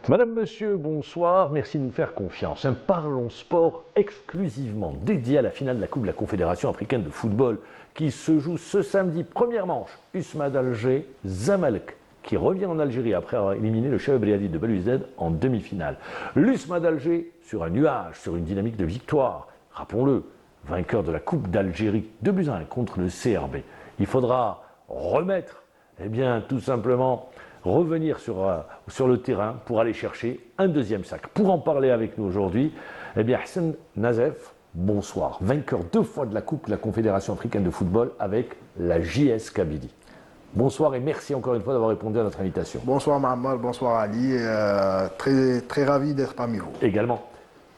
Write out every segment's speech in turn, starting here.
Madame, Monsieur, bonsoir, merci de nous faire confiance. Un Parlons Sport exclusivement dédié à la finale de la Coupe de la Confédération africaine de football qui se joue ce samedi. Première manche, USMA d'Alger, Zamalek, qui revient en Algérie après avoir éliminé le Cheb Briadi de Belouizdad en demi-finale. L'USMA d'Alger sur un nuage, sur une dynamique de victoire. Rappelons-le, vainqueur de la Coupe d'Algérie 2-1 contre le CRB. Il faudra remettre, tout simplement, revenir sur le terrain pour aller chercher un deuxième sac. Pour en parler avec nous aujourd'hui, Hassan Nazef, bonsoir, vainqueur 2 fois de la Coupe de la Confédération africaine de football avec la JS Kabylie. Bonsoir et merci encore une fois d'avoir répondu à notre invitation. Bonsoir Mohamed, bonsoir Ali, très ravi d'être parmi vous. Également.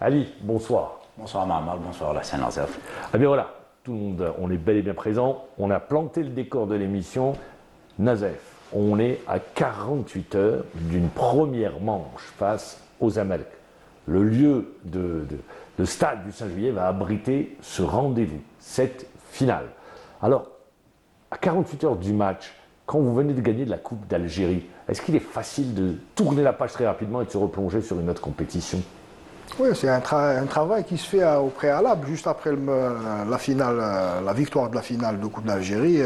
Ali, bonsoir. Bonsoir Mohamed, bonsoir Hassan Nazef. Voilà, tout le monde, on est bel et bien présent, on a planté le décor de l'émission. Nazef, on est à 48 heures d'une première manche face aux Zamalek. Le lieu de stade du Saint-Juillet va abriter ce rendez-vous, cette finale. Alors, à 48 heures du match, quand vous venez de gagner de la Coupe d'Algérie, est-ce qu'il est facile de tourner la page très rapidement et de se replonger sur une autre compétition ? Oui, c'est un travail qui se fait au préalable, juste après la finale, la victoire de la finale de Coupe d'Algérie.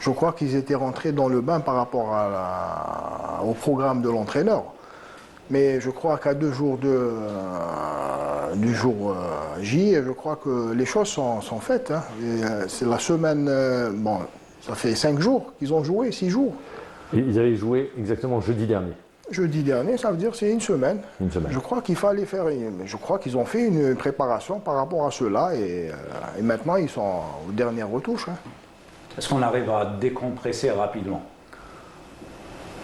Je crois qu'ils étaient rentrés dans le bain par rapport au programme de l'entraîneur. Mais je crois qu'à 2 jours du jour J, je crois que les choses sont faites. Hein. C'est la semaine, ça fait 5 jours qu'ils ont joué, 6 jours. Et ils avaient joué exactement jeudi dernier. Jeudi dernier, ça veut dire c'est une semaine. Une semaine. Je crois qu'il fallait faire. Je crois qu'ils ont fait une préparation par rapport à cela et maintenant ils sont aux dernières retouches. Hein. Est-ce qu'on arrive à décompresser rapidement?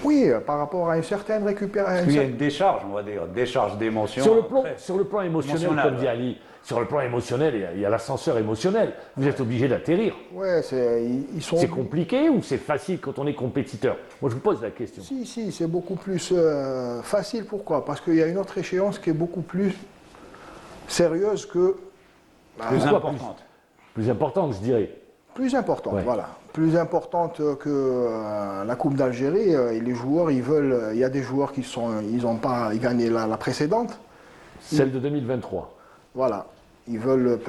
Oui, par rapport à une certaine récupération. Il y a une décharge, on va dire, décharge d'émotions. Sur le plan émotionnel, comme dit Ali, sur le plan émotionnel, il y a l'ascenseur émotionnel. Vous êtes obligé d'atterrir. Oui, C'est compliqué ou c'est facile quand on est compétiteur? Moi, je vous pose la question. Si, c'est beaucoup plus facile. Pourquoi? Parce qu'il y a une autre échéance qui est beaucoup plus sérieuse que... Plus importante. Plus importante, je dirais. Plus importante, Ouais. voilà. Plus importante que la Coupe d'Algérie. Et les joueurs, il y a des joueurs qui n'ont pas gagné la précédente. Celle de 2023. Voilà. Ils veulent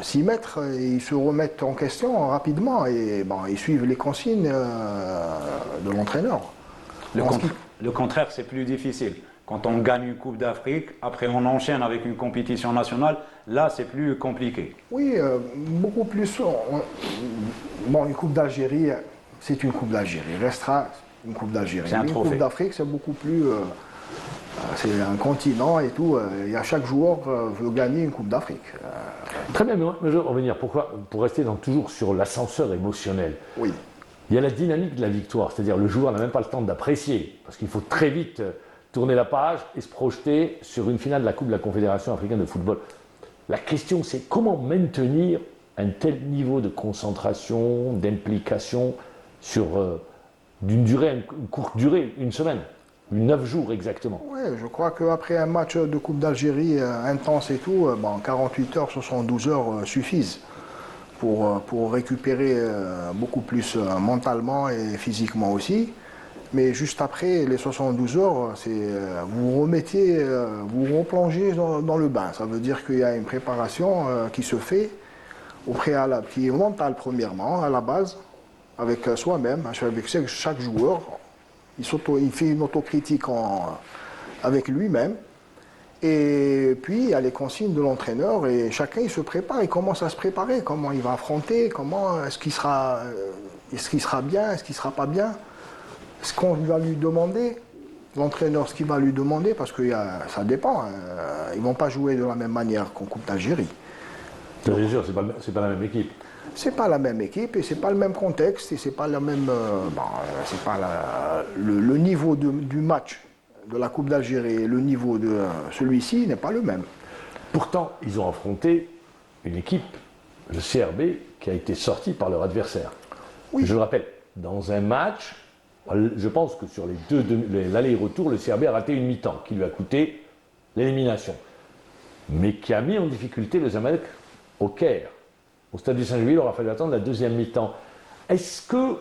s'y mettre et ils se remettent en question rapidement et ils suivent les consignes de l'entraîneur. Le contraire, c'est plus difficile. Quand on gagne une Coupe d'Afrique, après on enchaîne avec une compétition nationale, là c'est plus compliqué. Oui, beaucoup plus. Une Coupe d'Algérie, c'est une Coupe d'Algérie. Restera une Coupe d'Algérie. C'est un Une trophée. Coupe d'Afrique, c'est beaucoup plus. C'est un continent et tout. Et chaque joueur veut gagner une Coupe d'Afrique. Très bien, mais je veux revenir. Pourquoi? Pour rester toujours sur l'ascenseur émotionnel. Oui. Il y a la dynamique de la victoire, c'est-à-dire le joueur n'a même pas le temps d'apprécier, parce qu'il faut très vite tourner la page et se projeter sur une finale de la Coupe de la Confédération africaine de football. La question, c'est comment maintenir un tel niveau de concentration, d'implication sur une courte durée, une semaine, 9 jours exactement. Oui, je crois qu'après un match de Coupe d'Algérie intense et tout, 48 heures, 72 heures suffisent pour récupérer beaucoup plus mentalement et physiquement aussi. Mais juste après les 72 heures, vous remettez, vous replongez dans le bain. Ça veut dire qu'il y a une préparation qui se fait au préalable, qui est mentale premièrement, à la base, avec soi-même, avec chaque joueur. Il fait une autocritique avec lui-même. Et puis, il y a les consignes de l'entraîneur et chacun, il se prépare, il commence à se préparer. Comment il va affronter, est-ce qu'il sera bien, est-ce qu'il ne sera pas bien. Ce qu'on va lui demander, l'entraîneur, ce qu'il va lui demander, parce que ça dépend, ils ne vont pas jouer de la même manière qu'en Coupe d'Algérie. C'est sûr, c'est pas la même équipe. C'est pas la même équipe et c'est pas le même contexte et c'est pas la même, le niveau du match de la Coupe d'Algérie et le niveau de celui-ci n'est pas le même. Pourtant, ils ont affronté une équipe, le CRB, qui a été sortie par leur adversaire. Oui. Je le rappelle, dans un match, je pense que sur l'aller et retour, le CRB a raté une mi-temps qui lui a coûté l'élimination, mais qui a mis en difficulté le Zamalek au Caire. Au stade du Saint-Louis, il aura fallu attendre la deuxième mi-temps. Est-ce que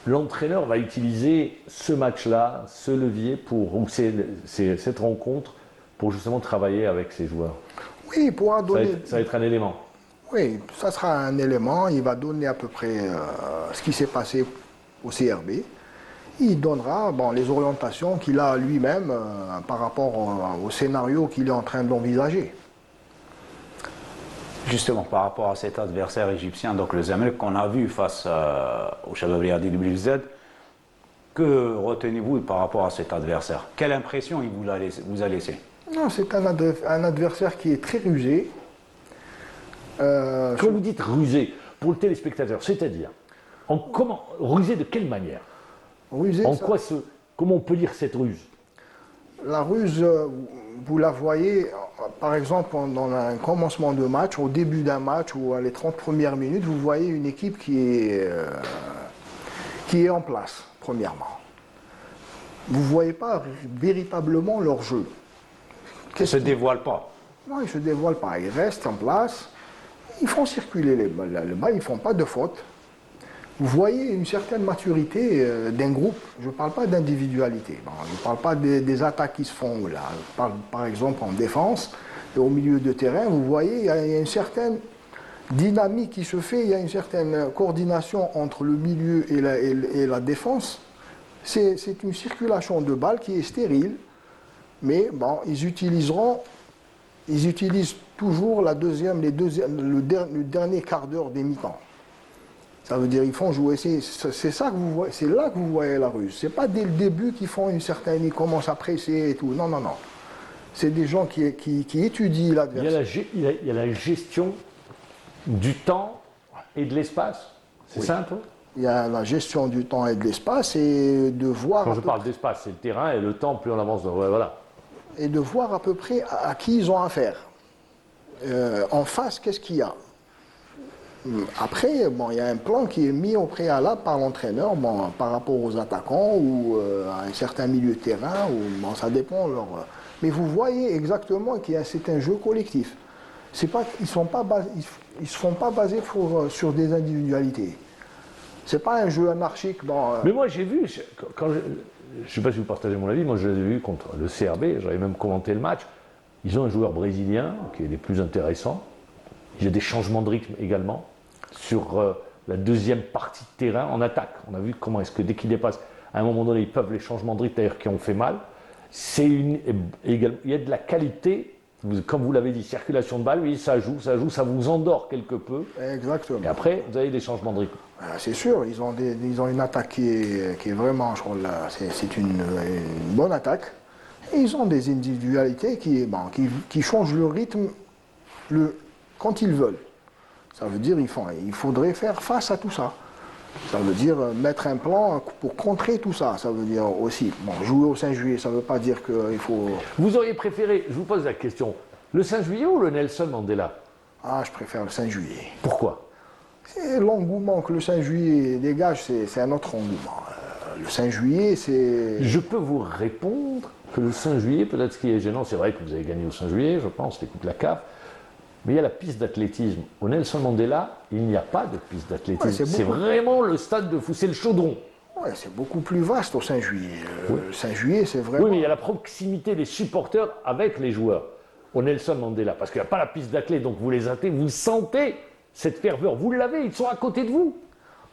l'entraîneur va utiliser ce match-là, ce levier, ou cette rencontre, pour justement travailler avec ses joueurs. Oui, il pourra donner. Ça va être un élément. Oui, ça sera un élément. Il va donner à peu près ce qui s'est passé au CRB. Il donnera les orientations qu'il a lui-même par rapport au scénario qu'il est en train d'envisager. Justement, par rapport à cet adversaire égyptien, donc le Zamalek qu'on a vu face au Shabab Riadi du BZ, que retenez-vous par rapport à cet adversaire? Quelle impression il vous a laissé? Non, c'est un adversaire qui est très rusé. Quand vous dites rusé, pour le téléspectateur, c'est-à-dire, rusé de quelle manière? Rusé, comment on peut lire cette ruse? La ruse, vous la voyez, par exemple, dans un commencement de match, au début d'un match ou à les 30 premières minutes, vous voyez une équipe qui est en place, premièrement. Vous ne voyez pas véritablement leur jeu. Ils ne se dévoilent pas. Non, ils ne se dévoilent pas. Ils restent en place, ils font circuler les balles, ils ne font pas de fautes. Vous voyez une certaine maturité d'un groupe. Je ne parle pas d'individualité. Je ne parle pas des attaques qui se font là. Je parle par exemple en défense et au milieu de terrain. Vous voyez, il y a une certaine dynamique qui se fait. Il y a une certaine coordination entre le milieu et la défense. C'est une circulation de balles qui est stérile. Mais ils utilisent toujours le dernier quart d'heure des mi-temps. Ça veut dire qu'ils font jouer. C'est ça que vous voyez. C'est là que vous voyez la ruse. C'est pas dès le début qu'ils font ils commencent à presser et tout. Non. C'est des gens qui étudient l'adversaire. Il y a la gestion du temps et de l'espace. C'est ça un peu? Il y a la gestion du temps et de l'espace et de voir. Quand je parle d'espace, c'est le terrain et le temps. Plus on avance, voilà. Et de voir à peu près à qui ils ont affaire. En face, qu'est-ce qu'il y a? Après, il y a un plan qui est mis au préalable par l'entraîneur par rapport aux attaquants ou à un certain milieu de terrain, ça dépend. Mais vous voyez exactement c'est un jeu collectif. Ils ne se font pas baser sur des individualités. C'est pas un jeu anarchique. Mais moi j'ai vu, je ne sais pas si vous partagez mon avis, moi je l'ai vu contre le CRB, j'avais même commenté le match. Ils ont un joueur brésilien qui est des plus intéressants. Il y a des changements de rythme également sur la deuxième partie de terrain en attaque. On a vu comment est-ce que dès qu'ils dépassent, à un moment donné, ils peuvent les changements de rythme d'ailleurs qui ont fait mal. Il y a de la qualité, comme vous l'avez dit, circulation de balle, oui, ça joue, ça vous endort quelque peu. Exactement. Et après, vous avez des changements de rythme. C'est sûr, ils ont une attaque qui est vraiment, je crois, c'est une bonne attaque. Et ils ont des individualités qui changent le rythme quand ils veulent. Ça veut dire il faudrait faire face à tout ça. Ça veut dire mettre un plan pour contrer tout ça. Ça veut dire aussi, jouer au 5 juillet, ça ne veut pas dire qu'il faut... Vous auriez préféré, je vous pose la question, le 5 juillet ou le Nelson Mandela? Ah, je préfère le 5 juillet. Pourquoi? C'est l'engouement que le 5 juillet dégage, c'est un autre engouement. Le 5 juillet, c'est... Je peux vous répondre que le 5 juillet, peut-être ce qui est gênant, c'est vrai que vous avez gagné au 5 juillet, je pense, les coupes de la CAF, mais il y a la piste d'athlétisme. Au Nelson Mandela, il n'y a pas de piste d'athlétisme. C'est vraiment le stade de foot, c'est le chaudron. Oui, c'est beaucoup plus vaste au 5 juillet. Le 5 juillet, c'est vraiment... Oui, mais il y a la proximité des supporters avec les joueurs au Nelson Mandela, parce qu'il n'y a pas la piste d'athlétisme, donc vous sentez cette ferveur, vous l'avez, ils sont à côté de vous.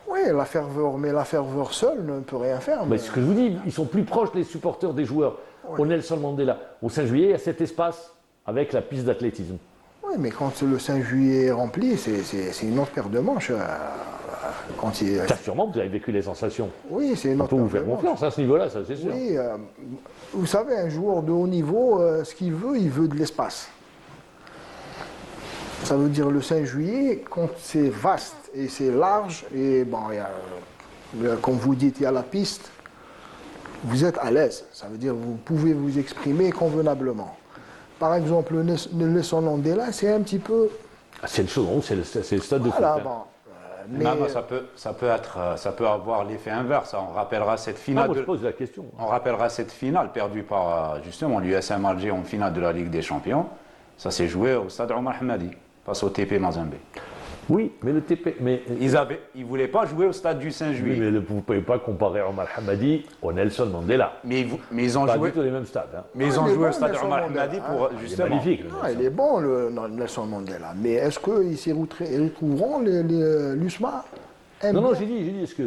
Oui, la ferveur seule ne peut rien faire. Mais ce que je vous dis, ils sont plus proches des supporters des joueurs au Nelson Mandela. Au 5 juillet, il y a cet espace avec la piste d'athlétisme. Oui, mais quand le 5 juillet est rempli, c'est une autre paire de manches. Sûrement, vous avez vécu les sensations. Oui, c'est une autre paire de manches. On peut vous faire confiance à ce niveau-là, ça c'est sûr. Oui, vous savez, un joueur de haut niveau, ce qu'il veut, il veut de l'espace. Ça veut dire le 5 juillet, quand c'est vaste et c'est large, et comme vous dites, il y a la piste, vous êtes à l'aise. Ça veut dire que vous pouvez vous exprimer convenablement. Par exemple, le Nelson Mandela, c'est un petit peu... C'est le chaudron, c'est le stade de foot. Mais ça peut avoir l'effet inverse. On rappellera cette finale. Je pose la question. On rappellera cette finale perdue par justement l'USM Alger en finale de la Ligue des Champions. Ça s'est joué au stade Omar Hamadi face au TP Mazembe. Oui, mais le TP. Mais, Ils ne voulaient pas jouer au stade du 5 oui, juillet. mais vous ne pouvez pas comparer Omar Hamadi au Nelson Mandela. Mais ils ont Pas joué. du tout les mêmes stades. Hein. Mais ils Ah, ont il est joué au bon, stade Nelson Omar Mandela, Hamadi hein. pour Il est justement. magnifique. Le Ah, Nelson. il est bon, Nelson Mandela. Mais est-ce qu'ils s'y retrouveront, l'USMA? Non, non, j'ai dit, est-ce que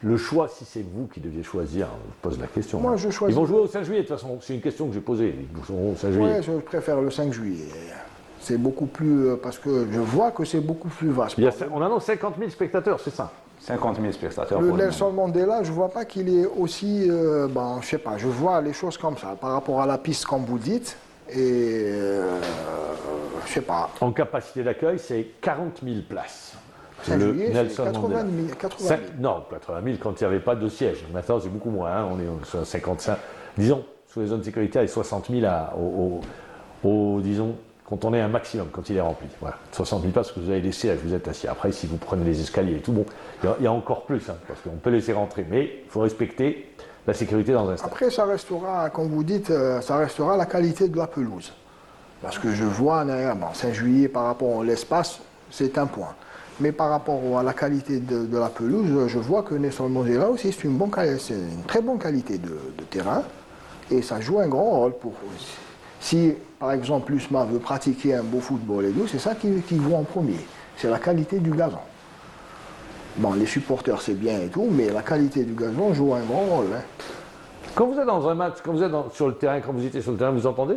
le choix, si c'est vous qui deviez choisir, je pose la question. Moi, hein. je choisis- Ils vont jouer au 5 juillet, de toute façon, c'est une question que j'ai posée. Ils joueront au 5 juillet. Ouais, je préfère le 5 juillet. C'est beaucoup plus. Parce que je vois que c'est beaucoup plus vaste. On annonce 50 000 spectateurs, c'est ça. 50 000 spectateurs. Le pour le Nelson moment. Mandela, je vois pas qu'il est aussi. Je sais pas, je vois les choses comme ça, par rapport à la piste, comme vous dites. Et. Je sais pas. En capacité d'accueil, c'est 40 000 places. 5 Le juillet, c'est Nelson 80 Mandela. 000. 80 000. Non, 80 000 quand il n'y avait pas de siège. Maintenant, c'est beaucoup moins. Hein. On est sur 55. Disons, sous les zones sécuritaires, il y a 60 000 disons, quand on est un maximum, quand il est rempli. Voilà. 60 000 parce que vous avez les sièges, vous êtes assis. Après, si vous prenez les escaliers et tout, bon, il y a encore plus, hein, parce qu'on peut laisser rentrer. Mais il faut respecter la sécurité dans un stade. Après, ça restera, comme vous dites, ça restera la qualité de la pelouse. Parce que je vois, derrière, Saint-Juillet, par rapport à l'espace, c'est un point. Mais par rapport à la qualité de la pelouse, je vois que Nelson Mandela aussi, c'est une très bonne qualité de terrain. Et ça joue un grand rôle pour. Si, par exemple, l'USMA veut pratiquer un beau football et tout, c'est ça qu'ils voient en premier. C'est la qualité du gazon. Bon, les supporters, c'est bien et tout, mais la qualité du gazon joue un grand rôle. Hein. Quand vous êtes dans un match, quand vous êtes sur le terrain, quand vous étiez sur le terrain, vous entendez,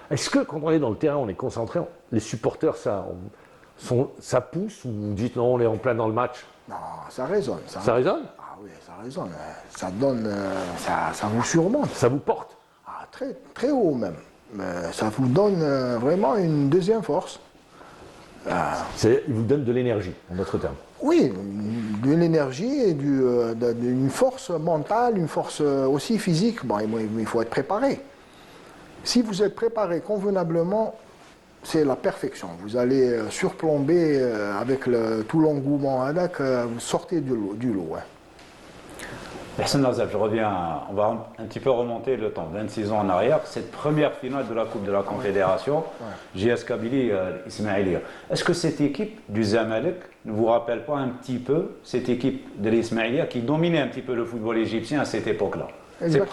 est-ce que quand on est dans le terrain, on est concentré, les supporters, ça pousse, ou vous dites non, on est en plein dans le match? Non, ça résonne. Ça résonne? Ah oui, ça résonne. Hein. Ça donne, ça vous surmonte. Ça vous porte? Ah, très, très haut même. Ça vous donne vraiment une deuxième force. Il vous donne de l'énergie, en d'autres termes. Oui, de l'énergie et d'une force mentale, une force aussi physique. Bon, il faut être préparé. Si vous êtes préparé convenablement, c'est la perfection. Vous allez surplomber avec tout l'engouement, vous sortez du lot. Hein. Personne Lazab, je reviens, on va un petit peu remonter le temps, 26 ans en arrière, cette première finale de la Coupe de la Confédération, JS Kabylie, Ismaïlia. Est-ce que cette équipe du Zamalek ne vous rappelle pas un petit peu cette équipe de l'Ismaïlia qui dominait un petit peu le football égyptien à cette époque-là? C'est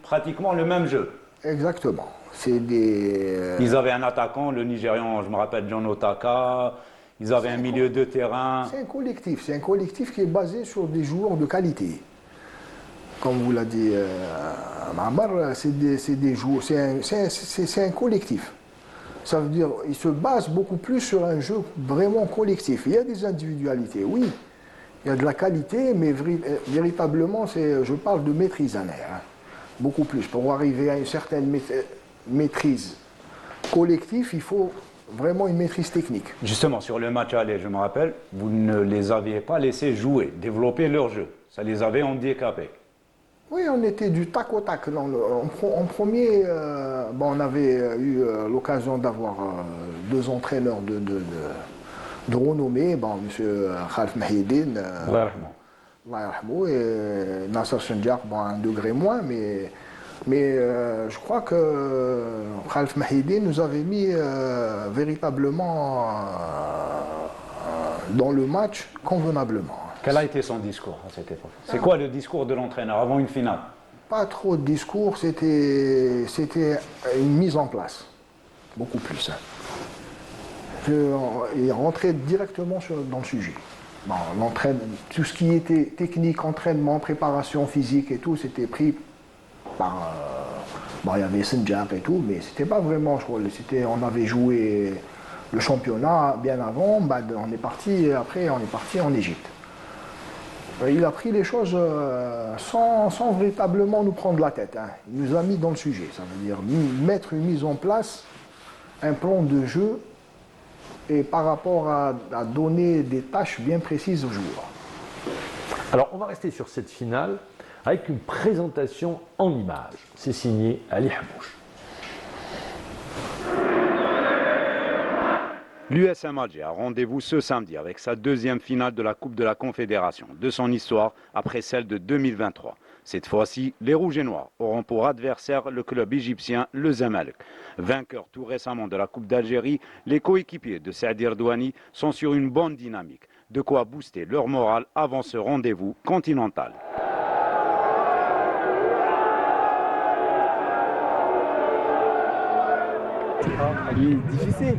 pratiquement le même jeu. Exactement. C'est des. Ils avaient un attaquant, le Nigérian, je me rappelle, John Otaka, ils avaient un milieu de terrain. C'est un collectif qui est basé sur des joueurs de qualité. Comme vous l'a dit Mahamar, c'est des joueurs, c'est un collectif. Ça veut dire il se base beaucoup plus sur un jeu vraiment collectif. Il y a des individualités, oui. Il y a de la qualité, mais véritablement, je parle de maîtrise en air. Hein. Beaucoup plus. Pour arriver à une certaine maîtrise collective, il faut vraiment une maîtrise technique. Justement, sur le match aller, je me rappelle, vous ne les aviez pas laissés jouer, développer leur jeu. Ça les avait handicapés. Oui, on était du tac au tac. En premier, on avait eu l'occasion d'avoir deux entraîneurs de renommée, M. Khalf Mahidine, Allah yarhamou, et Nasser Senjar, un degré moins, mais je crois que Khalf Mahidine nous avait mis véritablement dans le match convenablement. Quel a été son discours à cette époque? C'est quoi le discours de l'entraîneur avant une finale? Pas trop de discours, c'était une mise en place, beaucoup plus. Il rentrait directement dans le sujet. Bon, tout ce qui était technique, entraînement, préparation physique et tout, c'était pris par. Il y avait Senjar et tout, mais c'était pas vraiment, je crois. On avait joué le championnat bien avant, on est parti en Égypte. Il a pris les choses sans véritablement nous prendre la tête. Hein. Il nous a mis dans le sujet. Ça veut dire mettre une mise en place, un plan de jeu, et par rapport à donner des tâches bien précises aux joueurs. Alors, on va rester sur cette finale avec une présentation en images. C'est signé Ali Hamouche. L'USM Alger a rendez-vous ce samedi avec sa deuxième finale de la Coupe de la Confédération de son histoire après celle de 2023. Cette fois-ci, les Rouges et Noirs auront pour adversaire le club égyptien, le Zamalek. Vainqueurs tout récemment de la Coupe d'Algérie, les coéquipiers de Saadi Erdouani sont sur une bonne dynamique. De quoi booster leur morale avant ce rendez-vous continental. Il est difficile,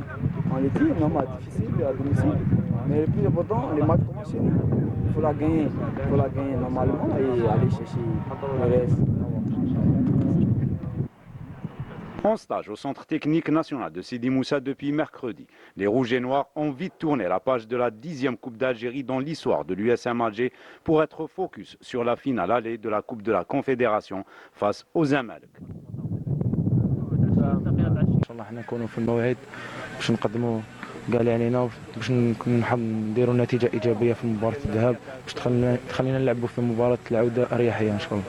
on est dit, normal, difficile à domicile. Mais le plus important, les matchs commencent chez nous. Il faut la gagner normalement et aller chercher le reste. En stage au centre technique national de Sidi Moussa depuis mercredi, les Rouges et Noirs ont vite tourné la page de la 10e Coupe d'Algérie dans l'histoire de l'USM Alger pour être focus sur la finale allée de la Coupe de la Confédération face aux Zamalek. ان شاء الله حنا نكونوا في الموعد باش نقدموا كاع اللي علينا باش نديروا نتيجه ايجابيه في مباراه الذهاب باش تخلينا نلعبوا في مباراه العوده اريحيه ان شاء الله.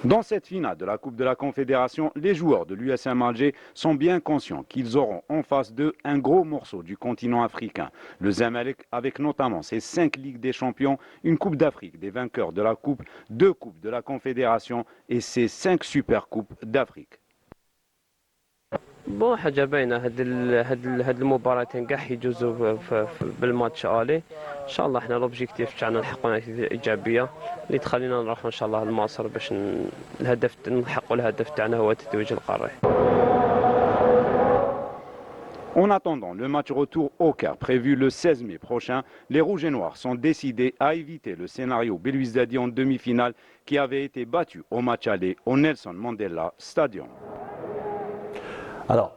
Dans cette finale de la Coupe de la Confédération, les joueurs de l'USM Alger sont bien conscients qu'ils auront en face d'eux un gros morceau du continent africain. Le Zamalek avec notamment ses 5 Ligues des Champions, une Coupe d'Afrique des vainqueurs de la Coupe, 2 Coupes de la Confédération et ses 5 Supercoupes d'Afrique. بون حاجه باينه هاد المباراتين كاع يجوزوا بالماتش الي ان شاء الله. احنا لوبجيكتيف تاعنا نحققوا نتيجه ايجابيه اللي تخلينا نروحوا ان شاء الله لمصر باش نحققوا الهدف تاعنا هو التتويج القاري. En attendant le match retour au Caire prévu le 16 mai prochain, les Rouges et Noirs sont décidés à éviter le scénario Belouizdadi en demi-finale qui avait été battu au match aller au Nelson Mandela Stadium. Alors,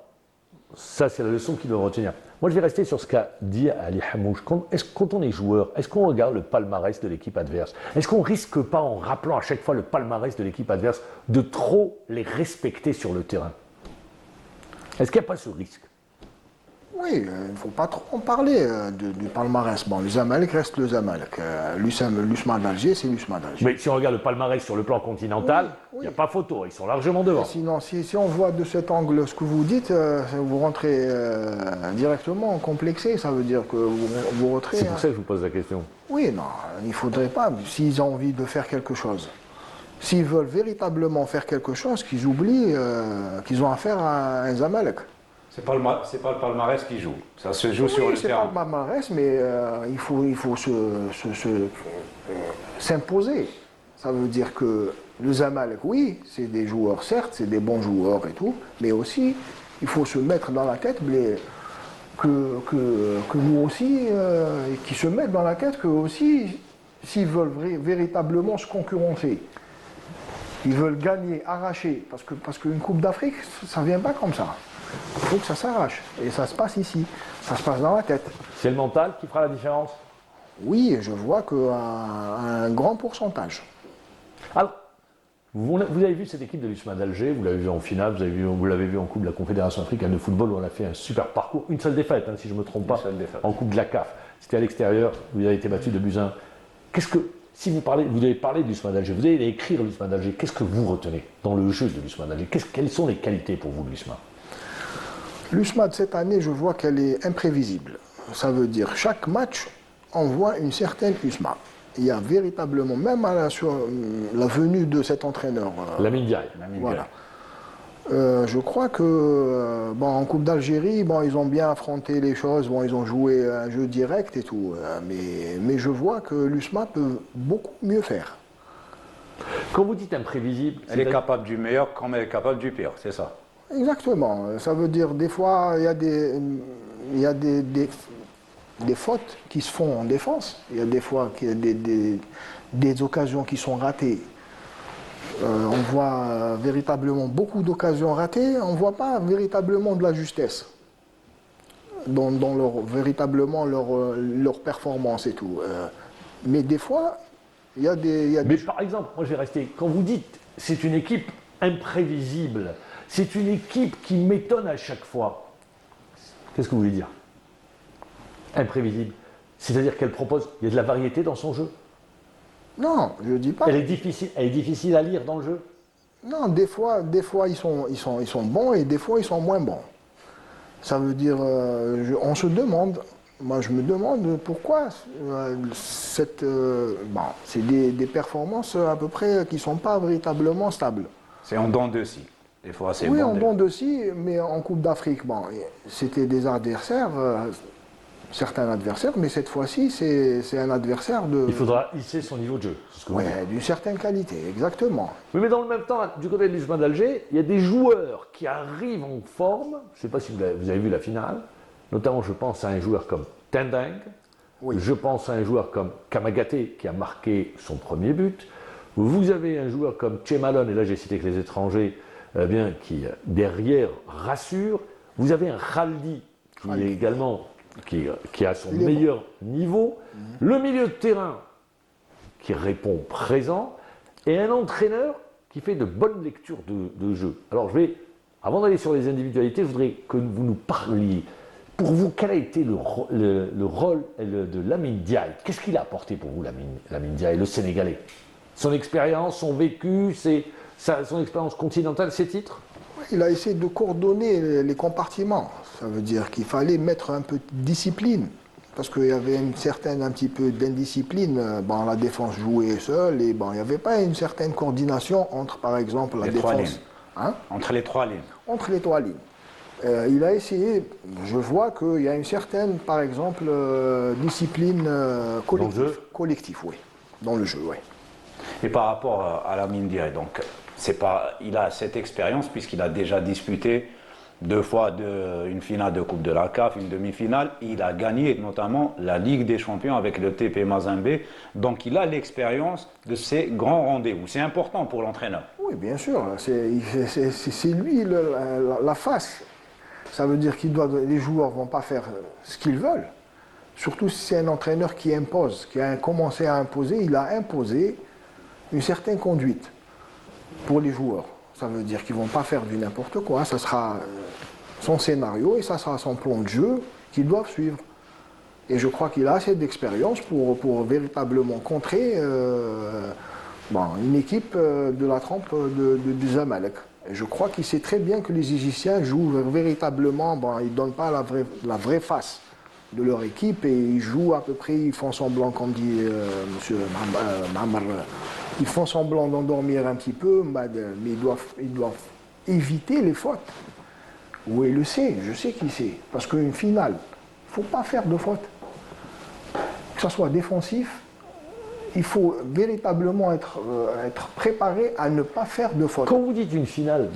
ça c'est la leçon qu'il doit retenir. Moi je vais rester sur ce qu'a dit Ali Hamouche. Quand on est joueur, est-ce qu'on regarde le palmarès de l'équipe adverse? Est-ce qu'on ne risque pas, en rappelant à chaque fois le palmarès de l'équipe adverse, de trop les respecter sur le terrain? Est-ce qu'il n'y a pas ce risque? Oui, il ne faut pas trop en parler du palmarès. Bon, le Zamalek reste le Zamalek. L'USMA d'Alger, c'est l'USMA d'Alger. Mais si on regarde le palmarès sur le plan continental, il n'y a pas photo, ils sont largement devant. Sinon, si on voit de cet angle ce que vous dites, vous rentrez directement complexé, ça veut dire que vous rentrez... C'est pour ça que je vous pose la question. Oui, non, il ne faudrait pas, s'ils ont envie de faire quelque chose. S'ils veulent véritablement faire quelque chose, qu'ils oublient qu'ils ont affaire à un Zamalek. C'est pas le palmarès qui joue, ça se joue sur le c'est terrain. pas le palmarès, mais il faut s'imposer. Ça veut dire que le Zamalek, oui, c'est des joueurs, certes, c'est des bons joueurs et tout, mais aussi, il faut se mettre dans la tête que nous aussi, qu'ils se mettent dans la tête que aussi, s'ils veulent véritablement se concurrencer, ils veulent gagner, arracher, parce qu'une Coupe d'Afrique, ça ne vient pas comme ça. Il faut que ça s'arrache. Et ça se passe ici. Ça se passe dans la tête. C'est le mental qui fera la différence? Oui, je vois qu'à un grand pourcentage. Alors, vous avez vu cette équipe de l'USMA d'Alger, vous l'avez vu en finale, vous l'avez vu en Coupe de la Confédération africaine de football où on a fait un super parcours. Une seule défaite, si je ne me trompe pas, en Coupe de la CAF. C'était à l'extérieur, vous avez été battu de buts 1. Si vous avez parlé de l'USMA d'Alger, vous allez écrire l'USMA d'Alger, qu'est-ce que vous retenez dans le jeu de l'USMA d'Alger? Quelles sont les qualités pour vous de l'USMA? L'USMA de cette année, je vois qu'elle est imprévisible. Ça veut dire chaque match, on voit une certaine USMA. Il y a véritablement, même sur la venue de cet entraîneur. Lamine Diaye. Voilà. Je crois que en Coupe d'Algérie, ils ont bien affronté les choses, ils ont joué un jeu direct et tout. Mais je vois que l'USMA peut beaucoup mieux faire. Quand vous dites imprévisible, Elle est capable du meilleur comme elle est capable du pire, c'est ça? Exactement. Ça veut dire des fois, il y a des fautes qui se font en défense. Il y a des fois des occasions qui sont ratées. On voit véritablement beaucoup d'occasions ratées. On ne voit pas véritablement de la justesse dans véritablement leur performance et tout. Mais des fois, il y a des... Mais par exemple, moi je vais rester... Quand vous dites c'est une équipe imprévisible, c'est une équipe qui m'étonne à chaque fois. Qu'est-ce que vous voulez dire? Imprévisible. C'est-à-dire qu'elle propose, il y a de la variété dans son jeu? Non, je ne dis pas. Elle est difficile à lire dans le jeu? Non, des fois ils sont bons et des fois ils sont moins bons. Ça veut dire, on se demande Moi, je me demande pourquoi c'est des performances à peu près qui ne sont pas véritablement stables. C'est en dents de scie. Des fois, c'est Oui, bon. en dents de scie, mais en Coupe d'Afrique, c'était des adversaires, certains adversaires, mais cette fois-ci, c'est un adversaire Il faudra hisser son niveau de jeu. C'est ce que vous dites. d'une certaine qualité, exactement. Oui, mais dans le même temps, du côté de l'USMA d'Alger, il y a des joueurs qui arrivent en forme. Je ne sais pas si vous avez vu la finale. Notamment, je pense à un joueur comme Tendeng. Oui. Je pense à un joueur comme Kamagaté qui a marqué son premier but. Vous avez un joueur comme Chemalon, et là j'ai cité que les étrangers, qui derrière rassure. Vous avez un Khaldi qui est également qui a son meilleur niveau. Le milieu de terrain qui répond présent. Et un entraîneur qui fait de bonnes lectures de jeu. Alors avant d'aller sur les individualités, je voudrais que vous nous parliez. Pour vous, quel a été le rôle de Lamine Diaye? Qu'est-ce qu'il a apporté pour vous, Lamine Diaye, le Sénégalais? Son expérience, son vécu, son expérience continentale, ses titres? Il a essayé de coordonner les compartiments. Ça veut dire qu'il fallait mettre un peu de discipline. Parce qu'il y avait un petit peu d'indiscipline. La défense jouait seule et il n'y avait pas une certaine coordination entre, par exemple, la défense. Entre les trois lignes. Entre les trois lignes. Il a essayé, je vois qu'il y a une certaine, par exemple, discipline collective, oui, dans le jeu, oui. Et par rapport à Lamine Diaye, donc, il a cette expérience puisqu'il a déjà disputé 2 fois une finale de Coupe de la CAF, une demi-finale. Il a gagné notamment la Ligue des Champions avec le TP Mazembe. Donc il a l'expérience de ces grands rendez-vous. C'est important pour l'entraîneur. Oui, bien sûr. C'est lui la face. Ça veut dire que les joueurs ne vont pas faire ce qu'ils veulent. Surtout si c'est un entraîneur qui impose, qui a commencé à imposer. Il a imposé une certaine conduite pour les joueurs. Ça veut dire qu'ils ne vont pas faire du n'importe quoi. Ça sera son scénario et ça sera son plan de jeu qu'ils doivent suivre. Et je crois qu'il a assez d'expérience pour véritablement contrer une équipe de la trempe du Zamalek. Et je crois qu'il sait très bien que les Égyptiens jouent véritablement, ils ne donnent pas la vraie face de leur équipe et ils jouent à peu près, ils font semblant, comme dit M. Mahamar, ils font semblant d'endormir un petit peu, mais ils doivent éviter les fautes. Oui, il le sait, je sais qu'il sait. Parce qu'une finale, il ne faut pas faire de fautes. Que ce soit défensif, il faut véritablement être préparé à ne pas faire de fautes. Quand vous dites une finale,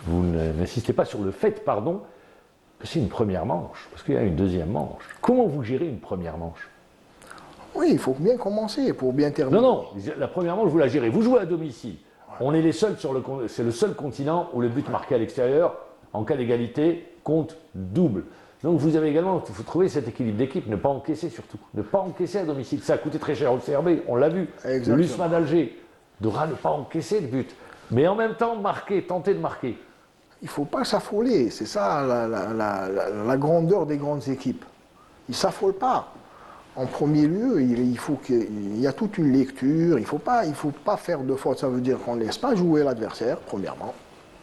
vous n'insistez pas sur le fait, que c'est une première manche, parce qu'il y a une deuxième manche. Comment vous gérez une première manche? Oui, il faut bien commencer pour bien terminer. Non, la première manche, vous la gérez. Vous jouez à domicile. On est les seuls c'est le seul continent où le but marqué à l'extérieur, en cas d'égalité, compte double. Donc vous avez également, il faut trouver cet équilibre d'équipe, ne pas encaisser surtout. Ne pas encaisser à domicile. Ça a coûté très cher au CRB, on l'a vu. L'USMA d'Alger devra ne pas encaisser le but. Mais en même temps, tenter de marquer. Il ne faut pas s'affoler. C'est ça la grandeur des grandes équipes. Ils ne s'affolent pas. En premier lieu, il y a toute une lecture. Il ne faut pas faire de faute. Ça veut dire qu'on ne laisse pas jouer l'adversaire, premièrement.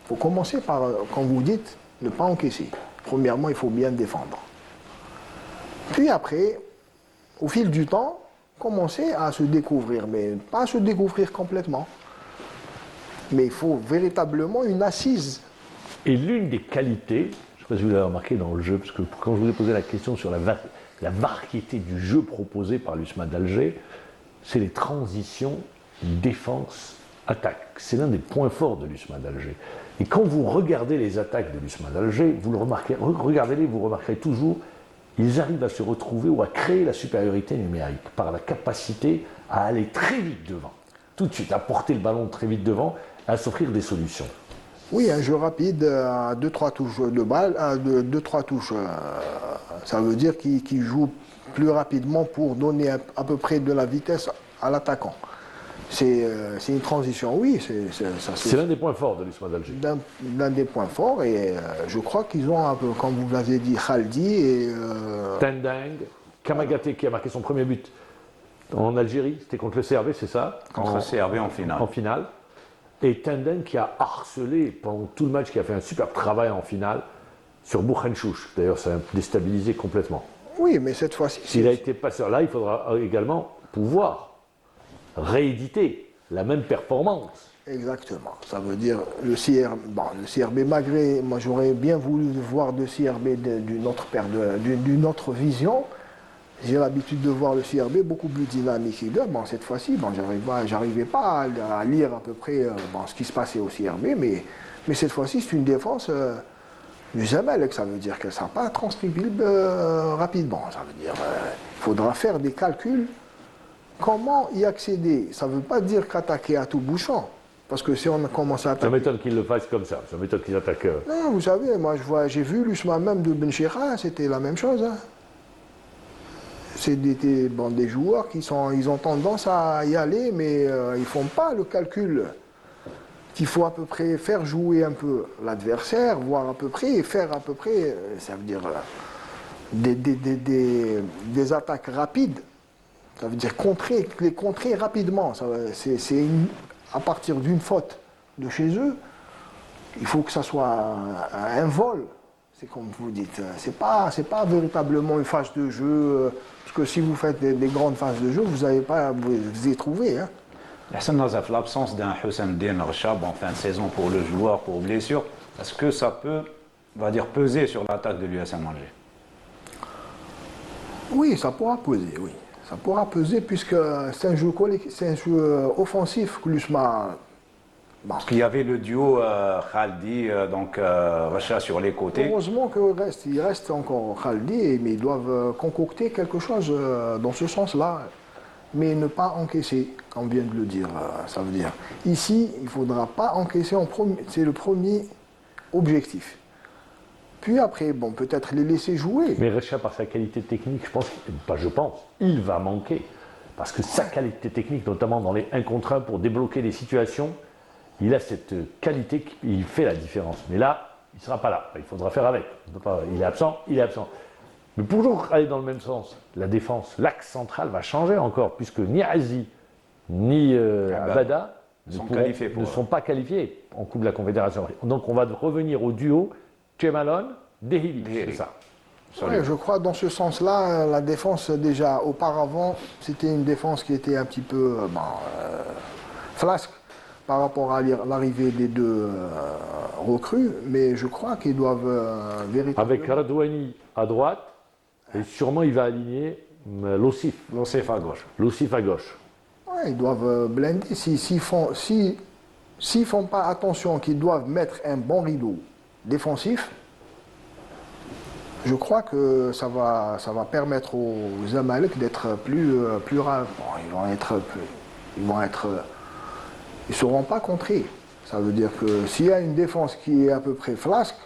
Il faut commencer par, quand vous dites, ne pas encaisser. Premièrement, il faut bien défendre. Puis après, au fil du temps, commencer à se découvrir, mais pas à se découvrir complètement. Mais il faut véritablement une assise. Et l'une des qualités, je ne sais pas si vous l'avez remarqué dans le jeu, parce que quand je vous ai posé la question sur la variété du jeu proposé par l'USMA d'Alger, c'est les transitions défense-attaque. C'est l'un des points forts de l'USMA d'Alger. Et quand vous regardez les attaques de l'USMA d'Alger, vous le remarquez, regardez-les, vous remarquerez toujours, ils arrivent à se retrouver ou à créer la supériorité numérique par la capacité à aller très vite devant, tout de suite, à porter le ballon très vite devant, à s'offrir des solutions. Oui, un jeu rapide à 2-3 touches de balle, à 2-3 touches. Ça veut dire qu'il joue plus rapidement pour donner à peu près de la vitesse à l'attaquant. C'est une transition, oui. C'est l'un des points forts de l'USMA d'Alger. L'un des points forts, et je crois qu'ils ont un peu, comme vous l'avez dit, Khaldi et... Tendeng, Kamagaté qui a marqué son premier but en Algérie, c'était contre le CRB, c'est ça? Contre le CRB en finale. En finale. Et Tendeng qui a harcelé pendant tout le match, qui a fait un super travail en finale. sur Boukhenchouch. D'ailleurs, ça a déstabilisé complètement. Oui, mais cette fois-ci, S'il a été passeur là, il faudra également pouvoir rééditer la même performance. exactement. Ça veut dire le CRB, malgré, moi j'aurais bien voulu voir le CRB d'une autre vision. J'ai l'habitude de voir le CRB beaucoup plus dynamique. Bon, cette fois-ci, j'arrivais pas à lire à peu près ce qui se passait au CRB, mais cette fois-ci, c'est une défense du Zamalek. Ça veut dire que ça n'a pas transcriptible rapidement. Ça veut dire il faudra faire des calculs. Comment y accéder? Ça ne veut pas dire qu'attaquer à tout bouchon. Parce que si on commence à Ça attaquer. m'étonne qu'ils le fassent comme ça. Ça m'étonne qu'ils attaquent. Non, vous savez, moi j'ai vu l'Usma même de Benchira, c'était la même chose. Hein. C'est des joueurs ils ont tendance à y aller, mais ils ne font pas le calcul qu'il faut à peu près faire jouer un peu l'adversaire, voir à peu près, et faire à peu près, ça veut dire des attaques rapides. Ça veut dire les contrer rapidement. À partir d'une faute de chez eux, il faut que ça soit un vol. C'est comme vous dites. C'est pas véritablement une phase de jeu. Parce que si vous faites des grandes phases de jeu, vous n'allez pas vous y trouver. Hein. Hassan Nazaf, l'absence d'un Houssam Dien Rchab en fin de saison pour le joueur, pour blessure, est-ce que ça peut, on va dire, peser sur l'attaque de l'USM Alger? Oui, ça pourra peser, oui. Ça pourra peser puisque c'est un jeu offensif que l'USMA. Parce qu'il y avait le duo Khaldi, Racha sur les côtés. Heureusement qu'il reste encore Khaldi, mais ils doivent concocter quelque chose dans ce sens-là. Mais ne pas encaisser, comme on vient de le dire. Ça veut dire, ici, il ne faudra pas encaisser c'est le premier objectif. Puis après, peut-être les laisser jouer. Mais Recha, par sa qualité technique, il va manquer. Parce que sa qualité technique, notamment dans les 1 contre 1 pour débloquer des situations, il a cette qualité qui fait la différence. Mais là, il ne sera pas là. Il faudra faire avec. Il est absent. Mais pour toujours aller dans le même sens, la défense, l'axe central va changer encore, puisque ni Azi ni Abada ne sont pas qualifiés en Coupe de la Confédération. Donc on va revenir au duo Chemalon, Dehili. C'est ça. Ouais, je crois dans ce sens-là, la défense déjà auparavant, c'était une défense qui était un petit peu flasque par rapport à l'arrivée des deux recrues, mais je crois qu'ils doivent véritablement... Avec Radouani à droite, et sûrement il va aligner Lossif L'OCF à gauche. Ouais, ils doivent blinder. S'ils font pas attention qu'ils doivent mettre un bon rideau défensif, je crois que ça va permettre aux Zamalek d'être plus rares. Ils ne seront pas contrés. Ça veut dire que s'il y a une défense qui est à peu près flasque,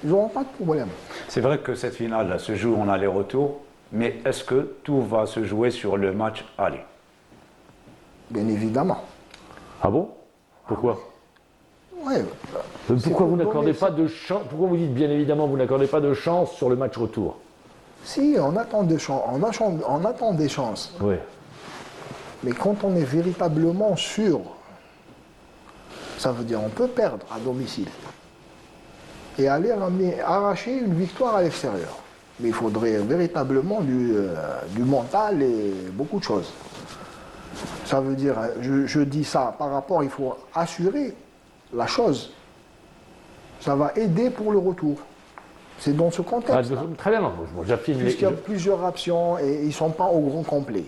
ils n'auront pas de problème. C'est vrai que cette finale se joue en aller-retour, mais est-ce que tout va se jouer sur le match aller? Bien évidemment. Ah bon? Pourquoi? Ouais. Pourquoi vous n'accordez pas de chance? Pourquoi vous dites bien évidemment vous n'accordez pas de chance sur le match retour? Si, on attend des chances. On attend des chances. Oui. Mais quand on est véritablement sûr, ça veut dire on peut perdre à domicile et aller arracher une victoire à l'extérieur. Mais il faudrait véritablement du mental et beaucoup de choses. Ça veut dire, je dis ça par rapport, il faut assurer la chose. Ça va aider pour le retour. C'est dans ce contexte. Très bien, j'affirme. Puisqu'il y a plusieurs options et ils ne sont pas au grand complet.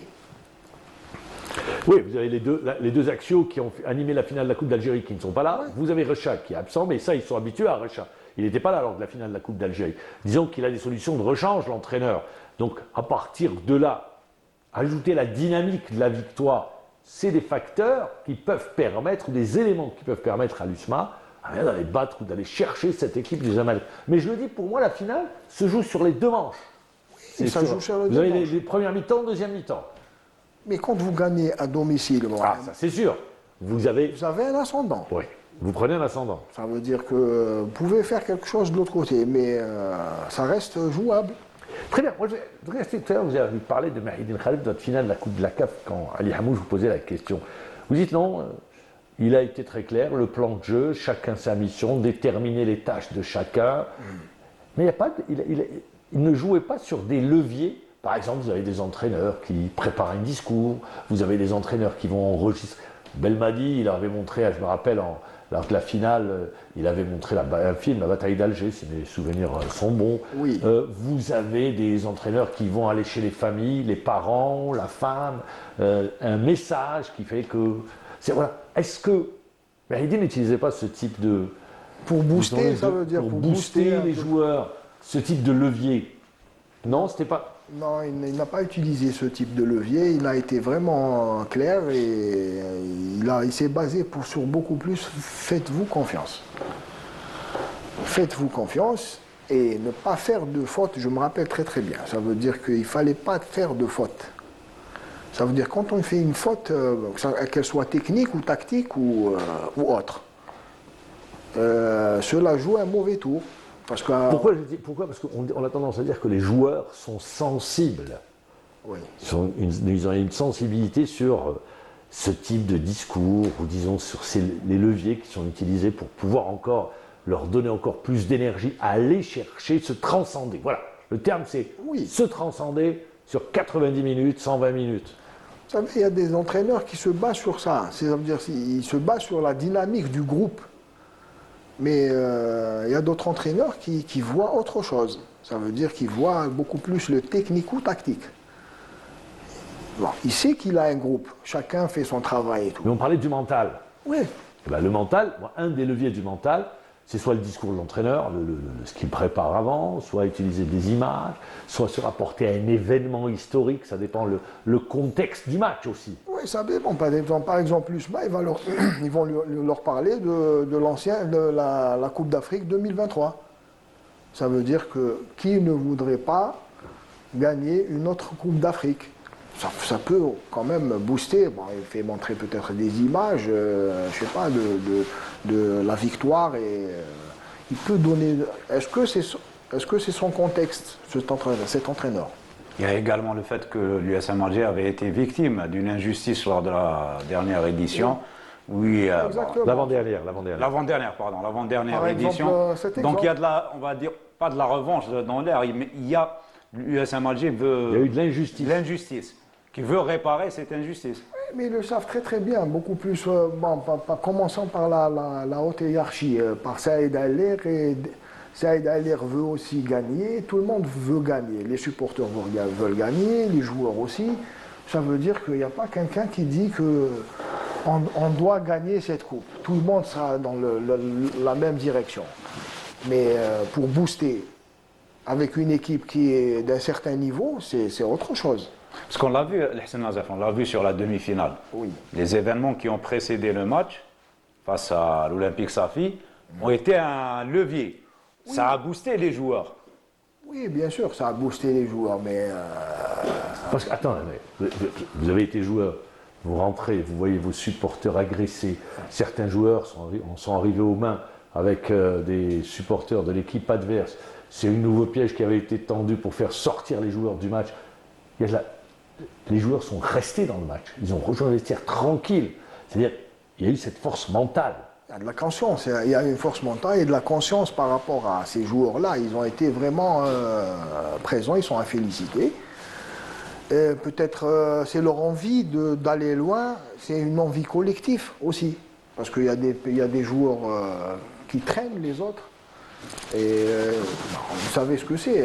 Oui, vous avez les deux axiaux qui ont animé la finale de la Coupe d'Algérie qui ne sont pas là. Ouais. Vous avez Recha qui est absent, mais ça, ils sont habitués à Recha. Il n'était pas là lors de la finale de la Coupe d'Algérie. Disons qu'il a des solutions de rechange, l'entraîneur. Donc, à partir de là, ajouter la dynamique de la victoire, c'est des facteurs qui peuvent permettre, des éléments qui peuvent permettre à l'USMA d'aller battre ou d'aller chercher cette équipe du Zamalek. Mais je le dis, pour moi, la finale se joue sur les deux manches. Oui, ça joue sur les deux manches. Vous avez les premières mi-temps, deuxième mi-temps. Mais quand vous gagnez à domicile, ça c'est sûr. Vous avez un ascendant. Oui, vous prenez un ascendant. Ça veut dire que vous pouvez faire quelque chose de l'autre côté, mais ça reste jouable. Très bien. Moi, tout à l'heure, vous avez parlé de Mahidine Khalid, de votre finale de la Coupe de la CAF, quand Ali Hamouche vous posait la question. Vous dites non, il a été très clair, le plan de jeu, chacun sa mission, déterminer les tâches de chacun. Mais il y a pas, il ne jouait pas sur des leviers. Par exemple, vous avez des entraîneurs qui préparent un discours, vous avez des entraîneurs qui vont enregistrer. Belmadi, il avait montré, je me rappelle, lors de la finale, il avait montré un film, La bataille d'Alger, si mes souvenirs sont bons. Oui. Vous avez des entraîneurs qui vont aller chez les familles, les parents, la femme, un message qui fait que... Voilà. Est-ce que Mehdi n'utilisait pas ce type de... Pour booster, ça veut dire pour pour booster un les peu. joueurs, ce type de levier? Non, c'était pas... Non, il n'a pas utilisé ce type de levier. Il a été vraiment clair et il s'est basé sur beaucoup plus. Faites-vous confiance. Faites-vous confiance et ne pas faire de faute. Je me rappelle très très bien. Ça veut dire qu'il ne fallait pas faire de faute. Ça veut dire quand on fait une faute, qu'elle soit technique ou tactique ou autre, cela joue un mauvais tour. Parce que, Pourquoi? Parce qu'on a tendance à dire que les joueurs sont sensibles. oui. Ils ont une sensibilité sur ce type de discours, ou disons sur les leviers qui sont utilisés pour pouvoir encore leur donner encore plus d'énergie à aller chercher, se transcender. Voilà, le terme c'est se transcender sur 90 minutes, 120 minutes. Vous savez, il y a des entraîneurs qui se basent sur ça. Ça veut dire qu'ils se basent sur la dynamique du groupe. Mais il y a d'autres entraîneurs qui voient autre chose. Ça veut dire qu'ils voient beaucoup plus le technico-tactique. Bon, il sait qu'il a un groupe. Chacun fait son travail et tout. Mais on parlait du mental. Oui. Eh ben, le mental, un des leviers du mental, c'est soit le discours de l'entraîneur, ce qu'il prépare avant, soit utiliser des images, soit se rapporter à un événement historique, ça dépend le contexte du match aussi. Oui, ça dépend. Par exemple, l'USMA, ils vont leur parler de la Coupe d'Afrique 2023. Ça veut dire que qui ne voudrait pas gagner une autre Coupe d'Afrique? Ça peut quand même booster. Bon, il fait montrer peut-être des images, je sais pas, de la victoire et il peut donner. Est-ce que c'est son contexte, cet entraîneur? Il y a également le fait que l'USM Alger avait été victime d'une injustice lors de la dernière édition. Oui, Exactement. L'avant-dernière. L'avant-dernière Par édition. exemple, cet Donc il y a exemple. on va dire, pas de la revanche dans l'air, mais l'USM Alger veut. Il y a eu de l'injustice. L'injustice, qui veut réparer cette injustice. Mais ils le savent très très bien, beaucoup plus, commençant par la haute hiérarchie, par Saïd Aller. Et Saïd Aller veut aussi gagner, tout le monde veut gagner. Les supporters veulent gagner, les joueurs aussi. Ça veut dire qu'il n'y a pas quelqu'un qui dit qu'on doit gagner cette coupe. Tout le monde sera dans la même direction. Mais pour booster avec une équipe qui est d'un certain niveau, c'est autre chose. Parce qu'on l'a vu, Hassan Nazaf, on l'a vu sur la demi-finale. Oui. Les événements qui ont précédé le match, face à l'Olympique Safi, ont été un levier. Ça a boosté les joueurs. Oui, bien sûr, ça a boosté les joueurs, mais Parce que, attends, vous avez été joueur, vous rentrez, vous voyez vos supporters agressés. Certains joueurs sont arrivés aux mains avec des supporters de l'équipe adverse. C'est un nouveau piège qui avait été tendu pour faire sortir les joueurs du match. Les joueurs sont restés dans le match. Ils ont rejoint le vestiaire tranquille. C'est-à-dire, il y a eu cette force mentale. il y a de la conscience, il y a une force mentale et de la conscience par rapport à ces joueurs-là. Ils ont été vraiment présents, ils sont à féliciter. Peut-être c'est leur envie d'aller loin, c'est une envie collective aussi. Parce qu'il y a des joueurs qui traînent les autres. Et vous savez ce que c'est.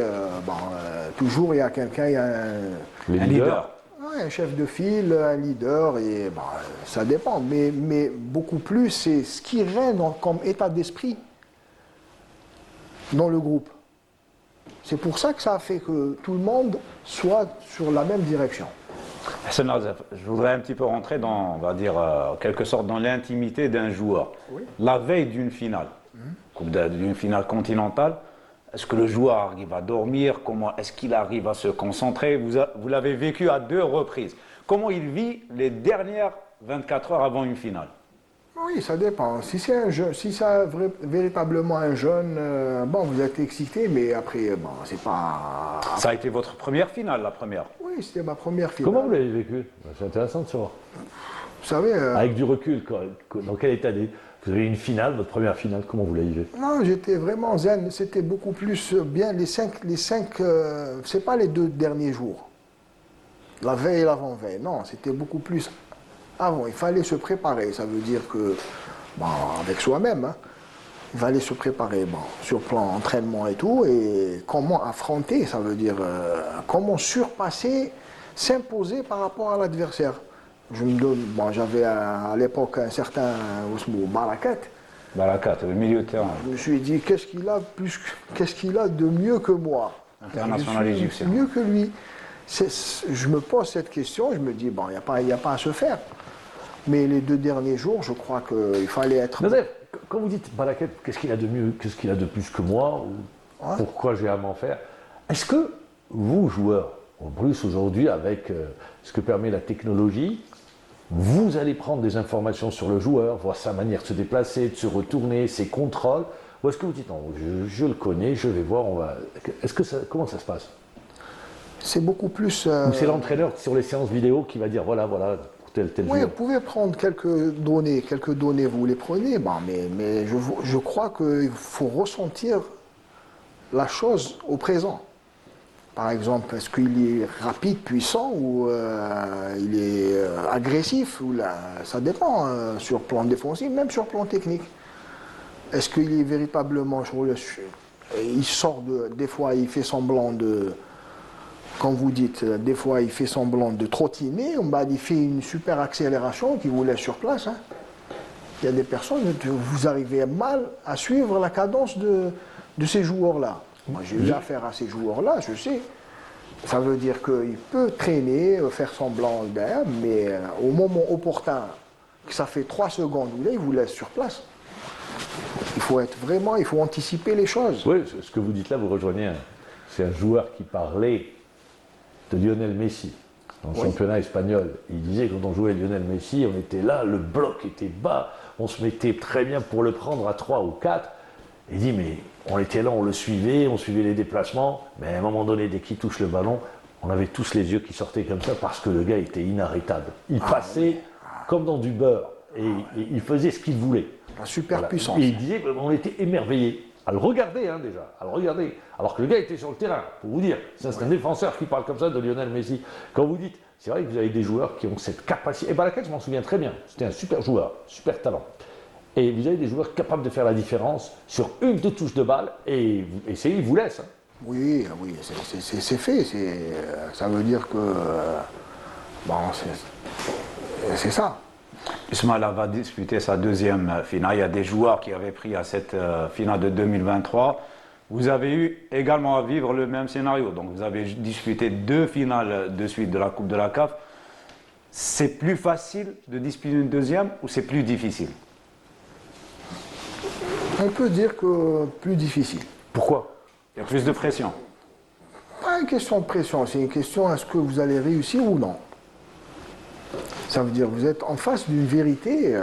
Toujours il y a quelqu'un, il y a Un leader. un chef de file, un leader, et ça dépend. Mais beaucoup plus, c'est ce qui règne comme état d'esprit dans le groupe. C'est pour ça que ça a fait que tout le monde soit sur la même direction. Hassan Nazaf, je voudrais un petit peu rentrer dans, on va dire, en quelque sorte, dans l'intimité d'un joueur. Oui. La veille d'une finale, d'une finale continentale, est-ce que le joueur arrive à dormir? Comment est-ce qu'il arrive à se concentrer? Vous l'avez vécu à 2 reprises. Comment il vit les dernières 24 heures avant une finale? Oui, ça dépend. Si c'est véritablement un jeune, vous êtes excité, mais après, c'est pas... Ça a été votre première finale, la première. Oui, c'était ma première finale. Comment vous l'avez vécu? C'est intéressant de savoir. Vous savez... Avec du recul, dans quel état Vous avez une finale, votre première finale, comment vous l'avez vivue? Non, j'étais vraiment zen. C'était beaucoup plus bien c'est pas les 2 derniers jours. La veille et l'avant-veille. Non, c'était beaucoup plus avant. Il fallait se préparer. Ça veut dire que, bon, avec soi-même, hein, il fallait se préparer, bon, sur le plan entraînement et tout. Et comment affronter, ça veut dire comment surpasser, s'imposer par rapport à l'adversaire. Bon, j'avais à l'époque un certain Ousmou Barakat. Barakat, le milieu de terrain. Je me suis dit, qu'est-ce qu'il a de mieux que moi? International Je suis égyptien. mieux que lui. Je me pose cette question, je me dis, bon, il n'y a pas à se faire. Mais les 2 derniers jours, je crois qu'il fallait être... Joseph, quand vous dites Balaket, qu'est-ce qu'il a de mieux, qu'est-ce qu'il a de plus que moi, ou Ouais. pourquoi j'ai à m'en faire, est-ce que vous, joueurs, en plus aujourd'hui, avec ce que permet la technologie, vous allez prendre des informations sur le joueur, voir sa manière de se déplacer, de se retourner, ses contrôles, ou est-ce que vous dites, non, je le connais, je vais voir, comment ça se passe? C'est beaucoup plus... Ou c'est l'entraîneur sur les séances vidéo qui va dire, voilà, pour tel Oui, joueur. vous pouvez prendre quelques données, vous les prenez, bon, mais je crois qu'il faut ressentir la chose au présent. Par exemple, est-ce qu'il est rapide, puissant, ou il est agressif, ou là, ça dépend, sur le plan défensif, même sur le plan technique. Est-ce qu'il est véritablement il sort des fois, il fait semblant de... Quand vous dites, des fois, il fait semblant de trottiner, il fait une super accélération qui vous laisse sur place. Hein. Il y a des personnes, vous arrivez mal à suivre la cadence de ces joueurs-là. Moi, j'ai eu affaire à ces joueurs-là, je sais. Ça veut dire qu'il peut traîner, faire semblant derrière, mais au moment opportun, que ça fait 3 secondes, il vous laisse sur place. Il faut anticiper les choses. Oui, ce que vous dites là, vous rejoignez, c'est un joueur qui parlait de Lionel Messi, dans le championnat espagnol. Il disait que quand on jouait Lionel Messi, on était là, le bloc était bas, on se mettait très bien pour le prendre à 3 ou 4. Il dit, mais on était là, on le suivait, on suivait les déplacements, mais à un moment donné, dès qu'il touche le ballon, on avait tous les yeux qui sortaient comme ça parce que le gars était inarrêtable. Il passait comme dans du beurre et il faisait ce qu'il voulait. La super puissance. Et il disait, on était émerveillés. À le regarder, déjà, à le regarder. Alors que le gars était sur le terrain, pour vous dire. Ça, c'est un défenseur qui parle comme ça de Lionel Messi. Quand vous dites, c'est vrai que vous avez des joueurs qui ont cette capacité. Et Balakat, je m'en souviens très bien. C'était un super joueur, super talent. Et vous avez des joueurs capables de faire la différence sur 1-2 touches de balle et il vous laisse. Hein. Oui, c'est fait. Ça veut dire que. C'est ça. Ismaël va disputer sa 2e finale. Il y a des joueurs qui avaient pris à cette finale de 2023. Vous avez eu également à vivre le même scénario. Donc vous avez disputé 2 finales de suite de la Coupe de la CAF. C'est plus facile de disputer une 2e ou c'est plus difficile? On peut dire que plus difficile. Pourquoi? Il y a plus de pression. Pas une question de pression, c'est une question est-ce que vous allez réussir ou non. Ça veut dire que vous êtes en face d'une vérité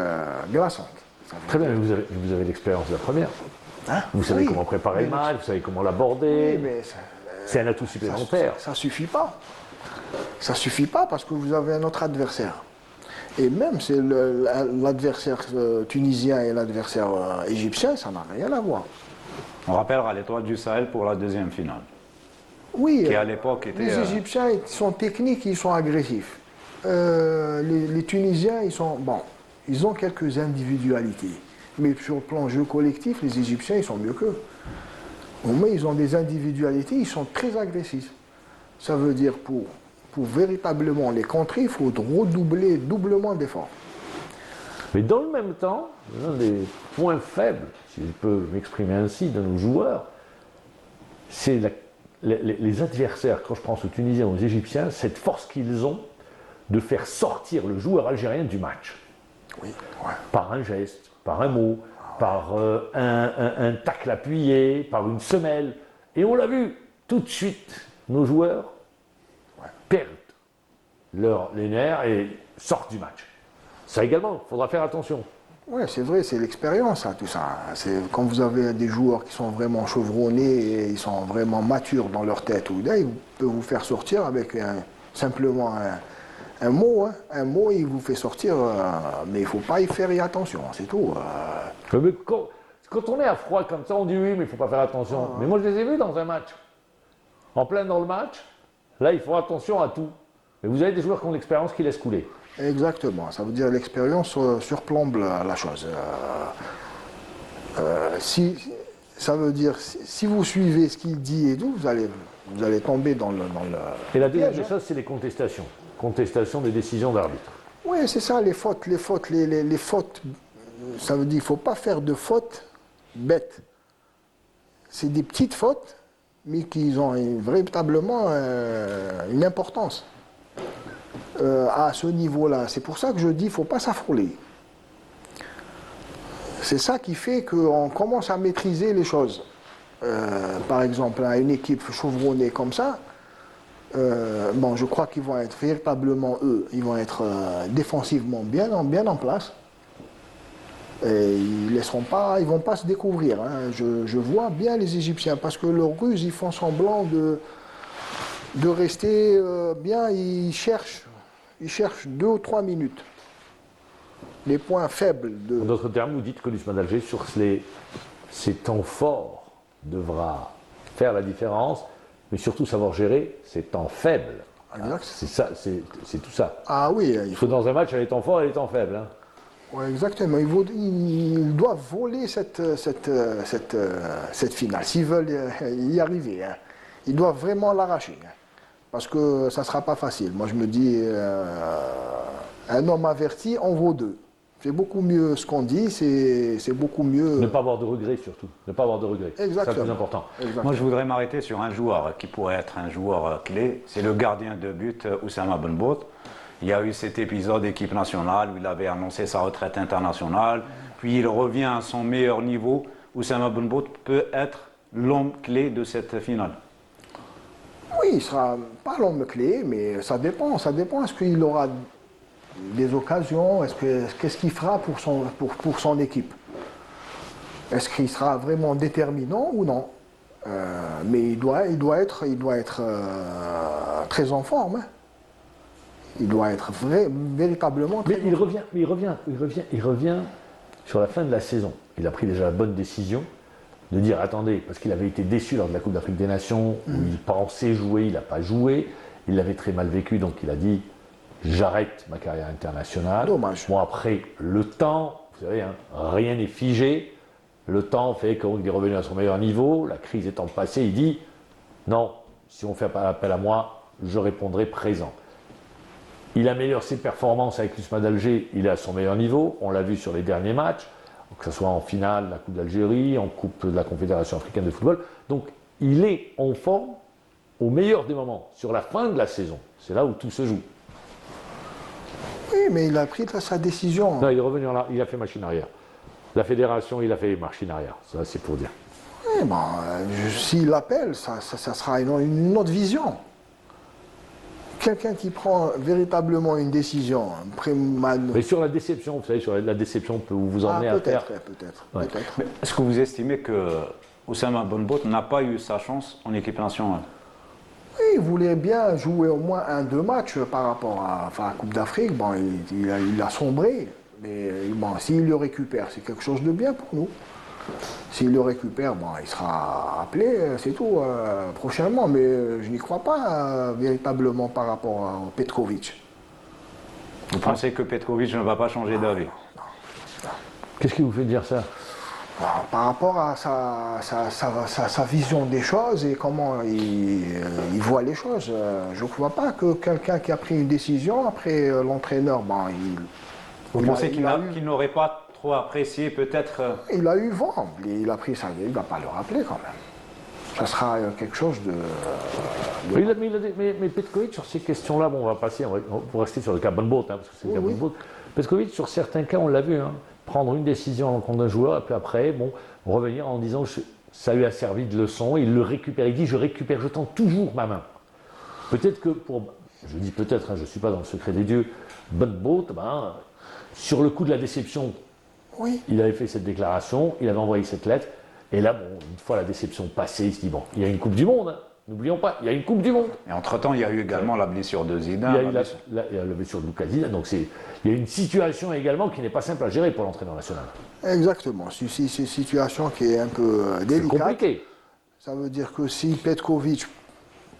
glaçante. Très bien, mais vous avez l'expérience de la première. Hein? Vous savez Oui. comment préparer le match, vous savez comment l'aborder. Oui, mais C'est un atout supplémentaire. ça suffit pas. Ça suffit pas parce que vous avez un autre adversaire. Et même c'est l'adversaire tunisien et l'adversaire égyptien, ça n'a rien à voir. On rappellera l'Étoile du Sahel pour la 2e finale. Oui, Qui à l'époque était... les Égyptiens ils sont techniques, ils sont agressifs. Les Tunisiens, ils ont quelques individualités. Mais sur le plan jeu collectif, les Égyptiens, ils sont mieux qu'eux. Au moins, ils ont des individualités, ils sont très agressifs. Ça veut dire pour véritablement les contrer, il faut redoubler doublement d'efforts. Mais dans le même temps, l'un des points faibles, si je peux m'exprimer ainsi, de nos joueurs, c'est les adversaires, quand je pense aux Tunisiens, aux Égyptiens, cette force qu'ils ont de faire sortir le joueur algérien du match. Oui, ouais. Par un geste, par un mot, par un tacle appuyé, par une semelle. Et on l'a vu, tout de suite, nos joueurs perdent les nerfs et sortent du match. Ça également, il faudra faire attention. Oui, c'est vrai, c'est l'expérience, tout ça. C'est quand vous avez des joueurs qui sont vraiment chevronnés et ils sont vraiment matures dans leur tête, ils peuvent vous faire sortir avec simplement un mot, il vous fait sortir, mais il ne faut pas y faire attention, c'est tout. Mais quand on est à froid comme ça, on dit oui, mais il ne faut pas faire attention. Mais moi, je les ai vus dans un match. En plein dans le match, là, il faut attention à tout. Mais vous avez des joueurs qui ont l'expérience qui laissent couler. Exactement, ça veut dire l'expérience surplombe la chose. Ça veut dire, si vous suivez ce qu'il dit et tout, vous allez tomber dans le Et la deuxième piège, des choses, c'est les contestations. Contestation des décisions d'arbitre. Oui, c'est ça, les fautes, les fautes. Ça veut dire qu'il ne faut pas faire de fautes bêtes. C'est des petites fautes, mais qui ont véritablement une importance à ce niveau-là. C'est pour ça que je dis qu'il ne faut pas s'affoler. C'est ça qui fait qu'on commence à maîtriser les choses. Par exemple, à une équipe chevronnée comme ça, je crois qu'ils vont être véritablement, ils vont être défensivement bien en place. Et ils ne vont pas se découvrir. Hein. Je vois bien les Égyptiens, parce que leurs ruses, ils font semblant de rester bien, ils cherchent 2 ou 3 minutes. Les points faibles de... En d'autres termes, vous dites que l'USMA d'Alger, sur ces temps forts, devra faire la différence, mais surtout savoir gérer ces temps faibles. Exact. C'est ça, c'est tout ça. Ah oui, Il faut dans un match, il y a les temps forts et les temps faibles. Hein. ouais, exactement. Ils doivent voler cette finale, s'ils veulent y arriver. Hein. Ils doivent vraiment l'arracher, hein, parce que ça ne sera pas facile. Moi, je me dis, un homme averti en vaut 2. C'est beaucoup mieux ce qu'on dit, c'est beaucoup mieux... Ne pas avoir de regrets surtout, ne pas avoir de regrets. Exactement. C'est le plus important. Exactement. Moi, je voudrais m'arrêter sur un joueur qui pourrait être un joueur clé. C'est le gardien de but, Oussama Benbout. Il y a eu cet épisode équipe nationale où il avait annoncé sa retraite internationale. Puis il revient à son meilleur niveau. Oussama Benbout peut être l'homme clé de cette finale. Oui, il ne sera pas l'homme clé, mais ça dépend. Ça dépend. Est-ce qu'il aura des occasions? Qu'est-ce qu'il fera pour son équipe? Est-ce qu'il sera vraiment déterminant ou non? Mais il doit être très en forme. Hein. Il doit être véritablement très Mais il revient sur la fin de la saison. Il a pris déjà la bonne décision de dire attendez, parce qu'il avait été déçu lors de la Coupe d'Afrique des Nations, où il pensait jouer, il n'a pas joué, il l'avait très mal vécu, donc il a dit j'arrête ma carrière internationale. Dommage. Bon, après, le temps, vous savez, hein, rien n'est figé. Le temps fait qu'il est revenu à son meilleur niveau. La crise étant passée, il dit non, si on fait appel à moi, je répondrai présent. Il améliore ses performances avec l'USMA d'Alger, il est à son meilleur niveau. On l'a vu sur les derniers matchs, que ce soit en finale de la Coupe d'Algérie, en Coupe de la Confédération africaine de football. Donc, il est en forme au meilleur des moments, sur la fin de la saison. C'est là où tout se joue. Oui, mais il a pris sa décision. Non, il est revenu là, il a fait machine arrière. La fédération, il a fait machine arrière. Ça, c'est pour dire. Oui, s'il l'appelle, ça sera une autre vision. Quelqu'un qui prend véritablement une décision, Mais sur la déception, vous savez, sur la déception peut vous emmener à faire. Peut-être. Ouais. Est-ce que vous estimez que Oussama Benbout n'a pas eu sa chance en équipe nationale? Oui, il voulait bien jouer au moins 1-2 matchs par rapport à la Coupe d'Afrique. Bon, il a sombré, mais s'il le récupère, c'est quelque chose de bien pour nous. S'il le récupère, il sera appelé, c'est tout, prochainement. Mais je n'y crois pas véritablement par rapport à Petkovic. Vous pensez que Petkovic ne va pas changer d'avis? Qu'est-ce qui vous fait dire ça? Par rapport à sa vision des choses et comment il voit les choses, je ne crois pas que quelqu'un qui a pris une décision, après l'entraîneur, Vous pensez qu'il n'aurait pas trop apprécié peut-être il a eu vent, il a pris ça, il ne va pas le rappeler quand même. Ça sera quelque chose de... Mais Petkovic, sur ces questions-là, on va passer, on va rester sur le cas Benbout, parce que c'est le cas Benbout. Petkovic, sur certains cas, on l'a vu, prendre une décision à l'encontre d'un joueur, et puis après, revenir en disant ça lui a servi de leçon, il le récupère, il dit je tends toujours ma main. Peut-être que je dis peut-être, je ne suis pas dans le secret des dieux, Benbout, sur le coup de la déception, il avait fait cette déclaration, il avait envoyé cette lettre, et là, une fois la déception passée, il se dit il y a une Coupe du Monde, N'oublions pas, il y a une Coupe du Monde. Et entre-temps, il y a eu également la blessure de Zidane. Il y a eu il y a la blessure de Lucas Zidane. Donc il y a une situation également qui n'est pas simple à gérer pour l'entraîneur national. Exactement. C'est une situation qui est un peu C'est délicate. compliqué. Ça veut dire que si Petkovic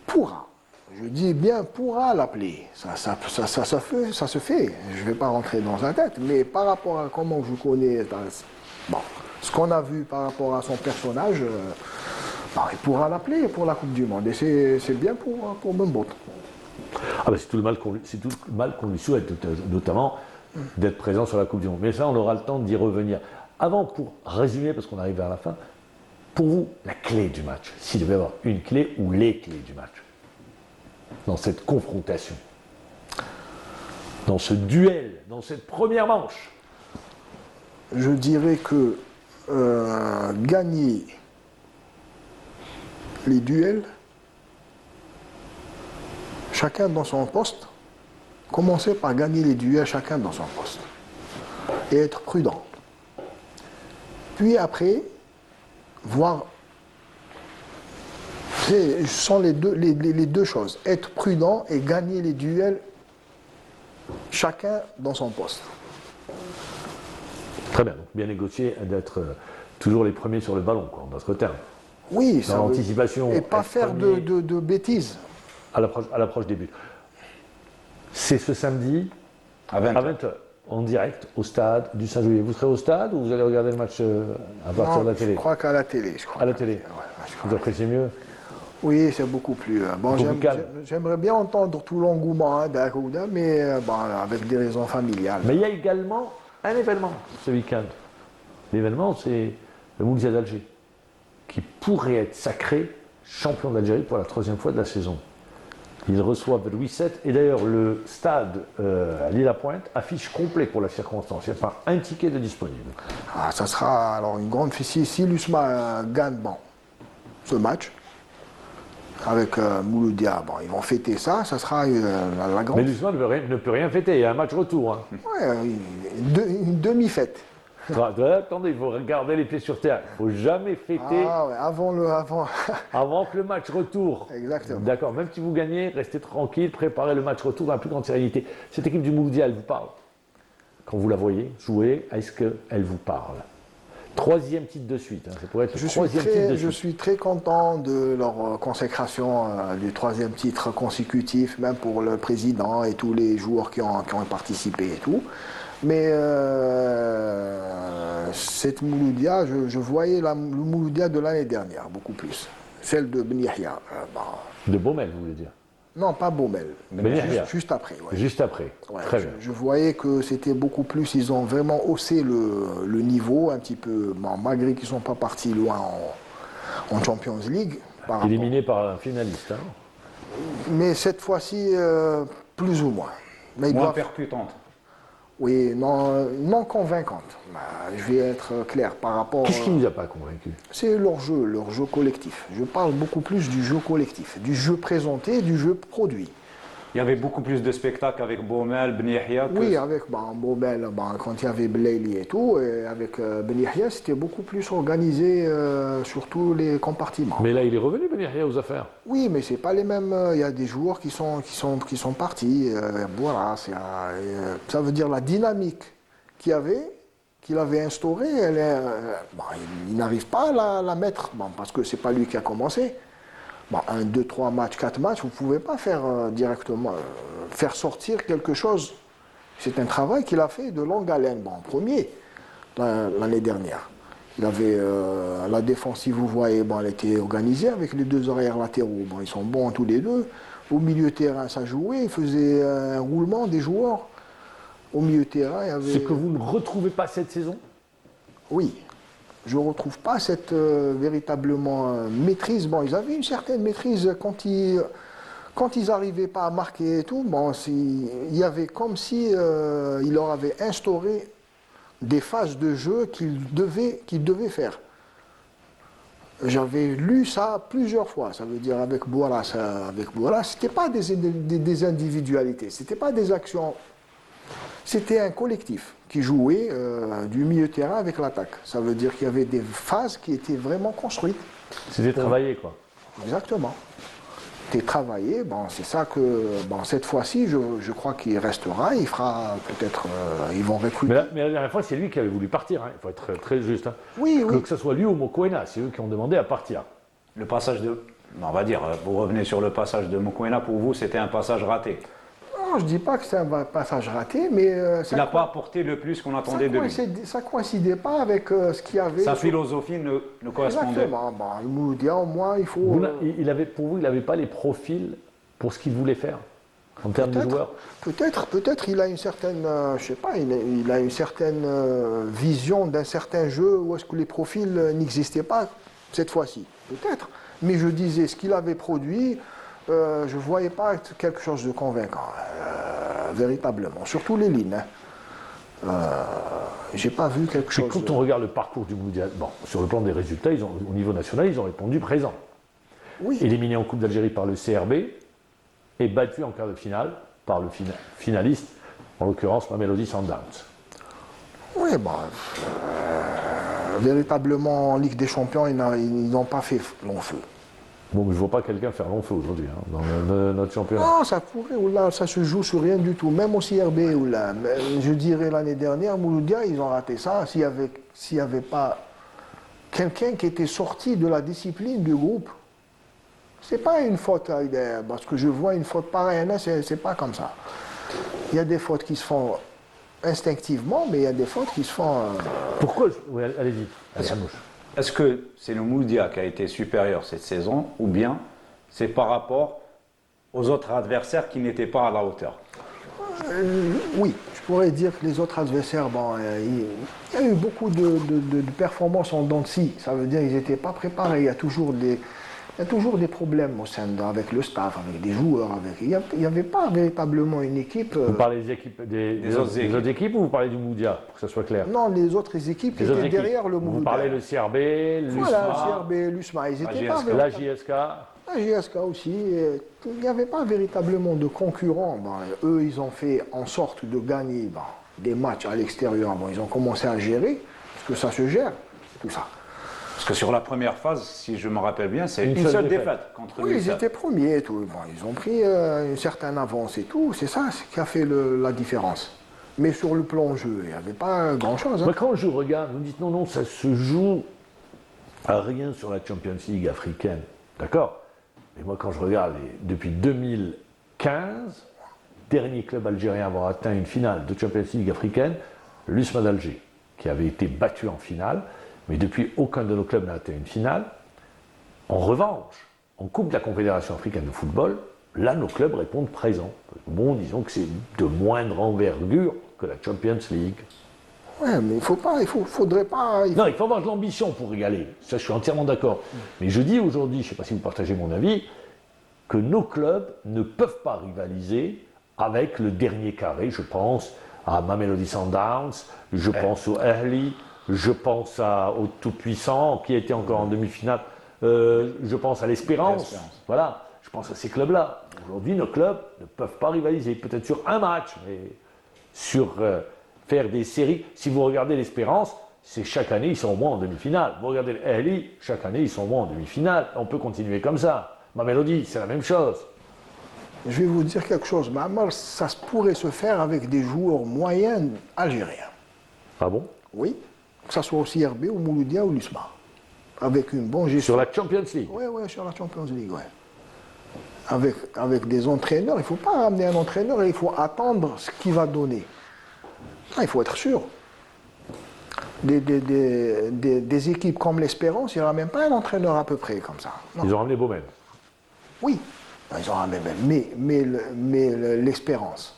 pourra, je dis bien pourra l'appeler, ça se fait. Je ne vais pas rentrer dans sa tête, mais par rapport à comment je connais, bon, ce qu'on a vu par rapport à son personnage, il pourra l'appeler pour la Coupe du Monde. Et c'est bien pour Mbembo. Ah ben, c'est tout le mal qu'on lui souhaite, notamment d'être présent sur la Coupe du Monde. Mais ça, on aura le temps d'y revenir. Avant, pour résumer, parce qu'on arrive vers la fin, pour vous, la clé du match, s'il devait y avoir une clé ou les clés du match, dans cette confrontation, dans ce duel, dans cette première manche. Je dirais que gagner les duels, chacun dans son poste, commencer par gagner les duels chacun dans son poste et être prudent. Puis après, voir, ce sont les deux choses, être prudent et gagner les duels chacun dans son poste. Très bien, donc bien négocier d'être toujours les premiers sur le ballon, quoi, en d'autres termes. Oui, dans l'anticipation. Et pas faire de bêtises. À l'approche des buts. C'est ce samedi À 20h. à 20h, en direct, au stade du Saint-Julier. Vous serez au stade ou vous allez regarder le match à partir de la télé? Je crois qu'à la télé. À la télé. Vous appréciez mieux? Oui, c'est beaucoup plus. Bon, Beaucoup plus calme. j'aimerais bien entendre tout l'engouement d'Arouda, mais avec des raisons familiales. Mais il y a également un événement ce week-end. L'événement, c'est le Mouloudia d'Alger, qui pourrait être sacré champion d'Algérie pour la 3e fois de la saison. Ils reçoivent Louis VII, et d'ailleurs le stade à Lille-la-Pointe affiche complet pour la circonstance. Il n'y a pas un ticket de disponible. Ça sera alors une grande fête. Si l'USMA gagne ce match, avec Mouloudia, ils vont fêter ça, ça sera la grande. Mais l'USMA ne peut rien fêter, il y a un match retour. Hein. Ouais, une demi-fête. Attendez, il faut garder les pieds sur terre. Il ne faut jamais fêter avant que le match retour. Exactement. D'accord, même si vous gagnez, restez tranquille, préparez le match retour dans la plus grande sérénité. Cette équipe du Mouloudia, elle vous parle. Quand vous la voyez jouer, est-ce qu'elle vous parle? 3e titre de suite, ça pourrait être le 3e titre de suite. Je suis très content de leur consécration du 3e titre consécutif, même pour le président et tous les joueurs qui ont participé et tout. Mais cette Mouloudia, je voyais le Mouloudia de l'année dernière, beaucoup plus. Celle de Ben Yahya. De Baumel, vous voulez dire? Non, pas Baumel. Ben Yahya. Juste après. Ouais. Juste après. Ouais, Très bien. je voyais que c'était beaucoup plus, ils ont vraiment haussé le niveau un petit peu, malgré qu'ils ne sont pas partis loin en Champions League. Éliminé par un finaliste. Hein. Mais cette fois-ci, plus ou moins. Mais Moins percutante. Oui, non convaincante. Je vais être clair par rapport. Qu'est-ce qui ne vous a pas convaincu? C'est leur jeu collectif. Je parle beaucoup plus du jeu collectif, du jeu présenté, du jeu produit. Il y avait beaucoup plus de spectacles avec Baumel, Ben Yahya. Oui, avec Baumel, quand il y avait Blaili et tout, et avec Ben Yahya, c'était beaucoup plus organisé sur tous les compartiments. Mais là, il est revenu, Ben Yahya, aux affaires. Oui, mais c'est pas les mêmes. Il y a des joueurs qui sont partis. Voilà, ça veut dire la dynamique qu'il avait instaurée, il n'arrive pas à la mettre, parce que c'est pas lui qui a commencé. 1, 2, 3 matchs, 4 matchs, vous ne pouvez pas faire directement, faire sortir quelque chose. C'est un travail qu'il a fait de longue haleine. En premier, l'année dernière. Il avait la défensive, vous voyez, elle était organisée avec les 2 arrières latéraux. Ils sont bons tous les deux. Au milieu de terrain, ça jouait. Il faisait un roulement des joueurs. Au milieu de terrain, il y avait. Ce que vous ne retrouvez pas cette saison? Oui. Je ne retrouve pas cette véritablement maîtrise. Ils avaient une certaine maîtrise quand ils n'arrivaient pas à marquer et tout. Il y avait comme si il leur avait instauré des phases de jeu qu'ils devaient faire. J'avais lu ça plusieurs fois. Ça veut dire avec Bouara, ce n'était pas des individualités, ce n'était pas des actions. C'était un collectif qui jouait du milieu de terrain avec l'attaque. Ça veut dire qu'il y avait des phases qui étaient vraiment construites. C'était travaillé, quoi. Exactement. été travaillé. Bon, c'est ça que cette fois-ci, je crois qu'il restera. Il fera peut-être. Ils vont recruter. Mais la dernière fois, c'est lui qui avait voulu partir. Il faut être très juste. Oui, oui. Que ce soit lui ou Mokoena, c'est eux qui ont demandé à partir. Le passage de. On va dire, vous revenez sur le passage de Mokoena, pour vous, c'était un passage raté. Non, je ne dis pas que c'est un passage raté, mais Il n'a pas apporté le plus qu'on attendait de lui. ça ne coïncidait pas avec ce qu'il y avait. Sa philosophie ne correspondait pas. Exactement. Le Mouloudia, au moins, il faut. Pour vous, il n'avait pas les profils pour ce qu'il voulait faire en termes de joueurs. Peut-être il a une certaine, je sais pas, il a une certaine vision d'un certain jeu où est-ce que les profils n'existaient pas cette fois-ci. Peut-être. Mais je disais, ce qu'il avait produit, je ne voyais pas quelque chose de convaincant, véritablement. Surtout les lignes. J'ai pas vu quelque chose. Quand on regarde le parcours du Mouloudia, bon, sur le plan des résultats, au niveau national, ils ont répondu présent. Oui. Éliminé en Coupe d'Algérie par le CRB et battu en quart de finale par le finaliste, en l'occurrence Mamelodi Sundowns. Oui, véritablement en Ligue des Champions, ils n'ont pas fait long feu. Bon, mais je ne vois pas quelqu'un faire long feu aujourd'hui dans notre championnat. Non, ça pourrait, ou là, ça se joue sur rien du tout. Même au CRB, ou là, je dirais l'année dernière, Mouloudia, ils ont raté ça. S'il n'y avait pas quelqu'un qui était sorti de la discipline du groupe, c'est pas une faute, parce que je vois une faute pareille, là, c'est pas comme ça. Il y a des fautes qui se font instinctivement, mais il y a des fautes qui se font. Pourquoi oui, allez-y, Samouche. Est-ce que c'est le Mouloudia qui a été supérieur cette saison, ou bien c'est par rapport aux autres adversaires qui n'étaient pas à la hauteur? Oui, je pourrais dire que les autres adversaires, il y a eu beaucoup de performances en dents de scie. Ça veut dire qu'ils n'étaient pas préparés. Il y a toujours des problèmes au sein avec le staff, avec des joueurs. Il n'y avait pas véritablement une équipe. Vous parlez des autres équipes ou vous parlez du Mouloudia, pour que ça soit clair? Non, les autres équipes qui étaient derrière le Mouloudia. Vous parlez le CRB, l'USMA, voilà, le CRB, l'USMA, ils étaient pas la JSK. La JSK aussi. Il n'y avait pas véritablement de concurrents. Eux, ils ont fait en sorte de gagner des matchs à l'extérieur. Ils ont commencé à gérer, parce que ça se gère, tout ça. Parce que sur la première phase, si je me rappelle bien, c'est une seule défaite contre Oui, l'USAP. ils étaient premiers et tout. Ils ont pris une certaine avance et tout. C'est ça qui a fait la différence. Mais sur le plan jeu, il n'y avait pas grand-chose. Moi, quand je regarde, vous me dites non, ça se joue à rien sur la Champions League africaine. D'accord? Mais moi, quand je regarde, depuis 2015, dernier club algérien à avoir atteint une finale de Champions League africaine, l'USMA d'Alger, qui avait été battu en finale. Mais depuis, aucun de nos clubs n'a atteint une finale. En revanche, en Coupe de la Confédération africaine de football, là, nos clubs répondent présents. Bon, disons que c'est de moindre envergure que la Champions League. Ouais, mais faudrait pas. Non, il faut avoir de l'ambition pour régaler. Ça, je suis entièrement d'accord. Mais je dis aujourd'hui, je ne sais pas si vous partagez mon avis, que nos clubs ne peuvent pas rivaliser avec le dernier carré. Je pense à Mamelodi Sundowns, je pense au Ahly, je pense au Tout-Puissant, qui était encore en demi-finale. Je pense à l'Espérance. Voilà, je pense à ces clubs-là. Aujourd'hui, nos clubs ne peuvent pas rivaliser. Peut-être sur un match, mais sur faire des séries. Si vous regardez l'Espérance, c'est chaque année, ils sont au moins en demi-finale. Vous regardez l'Ahly, chaque année, ils sont au moins en demi-finale. On peut continuer comme ça. Mamelodi, c'est la même chose. Je vais vous dire quelque chose. Ça pourrait se faire avec des joueurs moyens algériens. Ah bon? Oui. Que ce soit au CRB, au Mouloudia ou l'USMA. Avec une bonne gestion. Sur la Champions League? Oui, sur la Champions League, oui. Avec des entraîneurs, il ne faut pas amener un entraîneur et il faut attendre ce qu'il va donner. Il faut être sûr. Des équipes comme l'Espérance, il n'y aura même pas un entraîneur à peu près comme ça. Non. Ils ont ramené Baumen. Oui, ils ont ramené mais l'Espérance,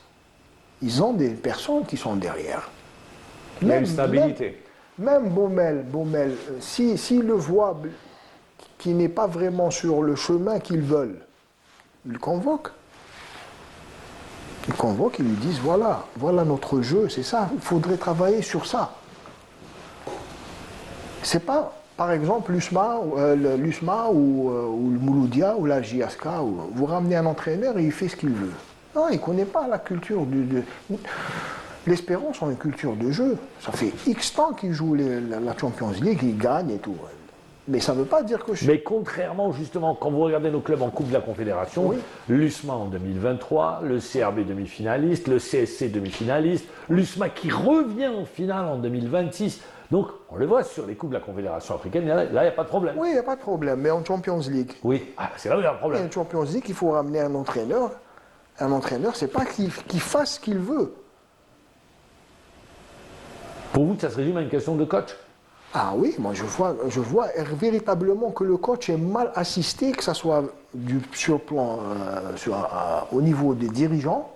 ils ont des personnes qui sont derrière. Il y a une stabilité. Même Baumel, s'ils le voient qui n'est pas vraiment sur le chemin qu'ils veulent, ils le convoquent. Ils convoquent, ils lui disent voilà notre jeu, c'est ça, il faudrait travailler sur ça. C'est pas, par exemple, l'USMA ou le Mouloudia ou la JSK, vous ramenez un entraîneur et il fait ce qu'il veut. Non, il ne connaît pas la culture L'Espérance a une culture de jeu. Ça fait X temps qu'ils jouent la Champions League, ils gagnent et tout. Mais ça ne veut pas dire que je... Mais contrairement, justement, quand vous regardez nos clubs en Coupe de la Confédération, Oui. l'USMA en 2023, le CRB demi-finaliste, le CSC demi-finaliste, l'USMA qui revient en finale en 2026. Donc, on le voit sur les Coupes de la Confédération africaine, là, il n'y a pas de problème. Oui, il n'y a pas de problème. Mais en Champions League, Oui, c'est là où il y a un problème. en Champions League, il faut ramener un entraîneur. Un entraîneur, c'est pas qu'il fasse ce qu'il veut. Pour vous, ça se résume à une question de coach? Ah oui, moi je vois véritablement que le coach est mal assisté, que ce soit sur le plan, au niveau des dirigeants,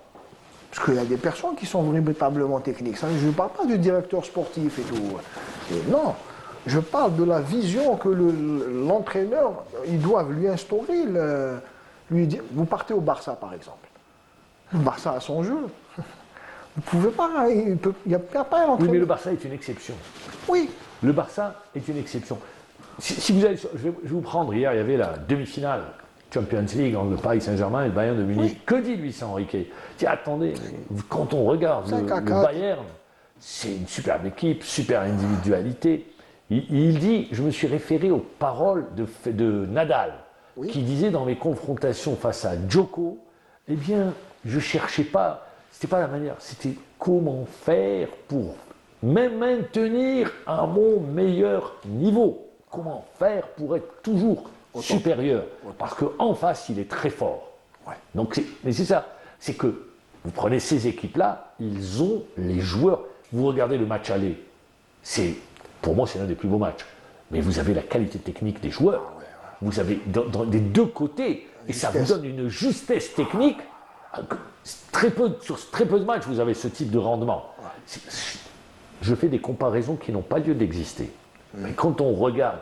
parce qu'il y a des personnes qui sont véritablement techniques. Ça, je ne parle pas du directeur sportif et tout. Et non, je parle de la vision que l'entraîneur, ils doivent lui instaurer. Lui dire, vous partez au Barça par exemple. Le Barça a son jeu. Vous ne pouvez pas, il n'y a pas un Oui, entraîneur. mais le Barça est une exception. Oui, Le Barça est une exception. Si vous allez, je vais vous prendre, hier, il y avait la demi-finale Champions League entre le Paris Saint-Germain et le Bayern de Munich. Oui. Que dit Luis Enrique? Tiens, attendez, mais quand on regarde le 5-4. Bayern, c'est une superbe équipe, super individualité. Il dit, je me suis référé aux paroles de Nadal, Oui. qui disait dans mes confrontations face à Djoko, eh bien, je cherchais pas, c'était pas la manière, c'était comment faire pour même maintenir à mon meilleur niveau. Comment faire pour être toujours supérieur. Parce qu'en face, il est très fort. Ouais. Donc, mais c'est ça. C'est que vous prenez ces équipes-là, ils ont les joueurs. Vous regardez le match aller. Pour moi, c'est l'un des plus beaux matchs. Mais vous avez la qualité technique des joueurs. Vous avez des deux côtés. Et ça vous donne une justesse technique. Sur très peu de matchs, vous avez ce type de rendement. Je fais des comparaisons qui n'ont pas lieu d'exister. Mais quand on regarde,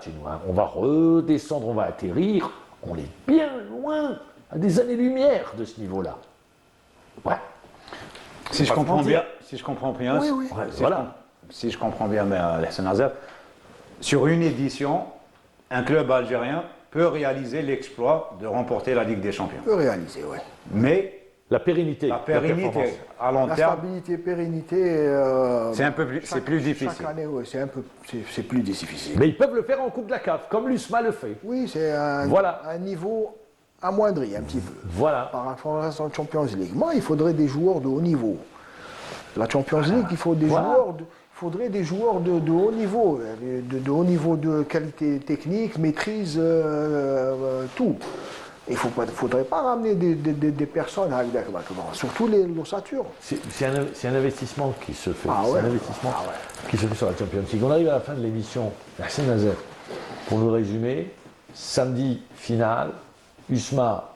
on va redescendre, on va atterrir, on est bien loin, à des années-lumière de ce niveau-là. Ouais. Si je comprends bien, Oui, oui. Ouais, voilà. Si je comprends bien, Hassan Azef, sur une édition, un club algérien peut réaliser l'exploit de remporter la Ligue des Champions. On peut réaliser, oui. Mais La pérennité. la pérennité performance. à long La terme, stabilité, pérennité. c'est plus difficile. Chaque année, oui, c'est plus difficile. Mais ils peuvent le faire en Coupe de la CAF, comme l'USMA le fait. Oui, c'est un niveau amoindri un petit peu. Voilà. Par rapport à la Champions League. Moi, il faudrait des joueurs de haut niveau. La Champions League, il faut des faudrait des joueurs de haut niveau, de haut niveau de qualité technique, maîtrise, tout. Il ne faudrait pas ramener des personnes avec surtout l'ossature. C'est un investissement qui se fait. Ah C'est ouais. un investissement qui se fait sur la Champions League. On arrive à la fin de l'émission. Hassan Azef, pour nous résumer, samedi finale, USMA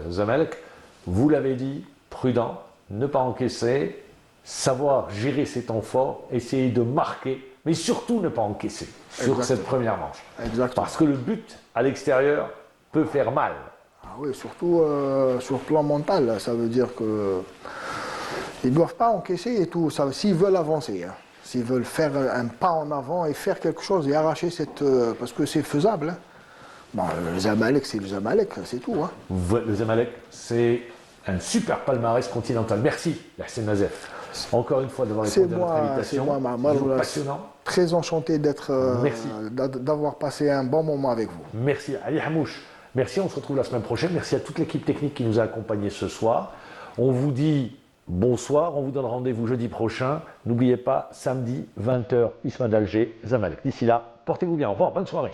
Zamalek, vous l'avez dit, prudent, ne pas encaisser, savoir gérer ses temps forts, essayer de marquer, mais surtout ne pas encaisser sur Exactement. cette première manche. Exactement. Parce que le but à l'extérieur peut faire mal. Ah oui, surtout sur le plan mental, là, ça veut dire que ils ne doivent pas encaisser et tout. S'ils veulent avancer, hein. S'ils veulent faire un pas en avant et faire quelque chose et arracher cette... parce que c'est faisable. Hein. Bon, le Zamalek, c'est le Zamalek, c'est tout. Hein. Le Zamalek, c'est un super palmarès continental. Merci, Hassan Azef. Encore une fois d'avoir répondu à notre C'est invitation. moi, Mamadou, Passionnant. très enchanté Merci. d'avoir passé un bon moment avec vous. Merci Ali Hamouche. Merci, on se retrouve la semaine prochaine. Merci à toute l'équipe technique qui nous a accompagnés ce soir. On vous dit bonsoir, on vous donne rendez-vous jeudi prochain. N'oubliez pas, samedi 20h, USMA d'Alger, Zamalek. D'ici là, portez-vous bien. Au revoir, bonne soirée.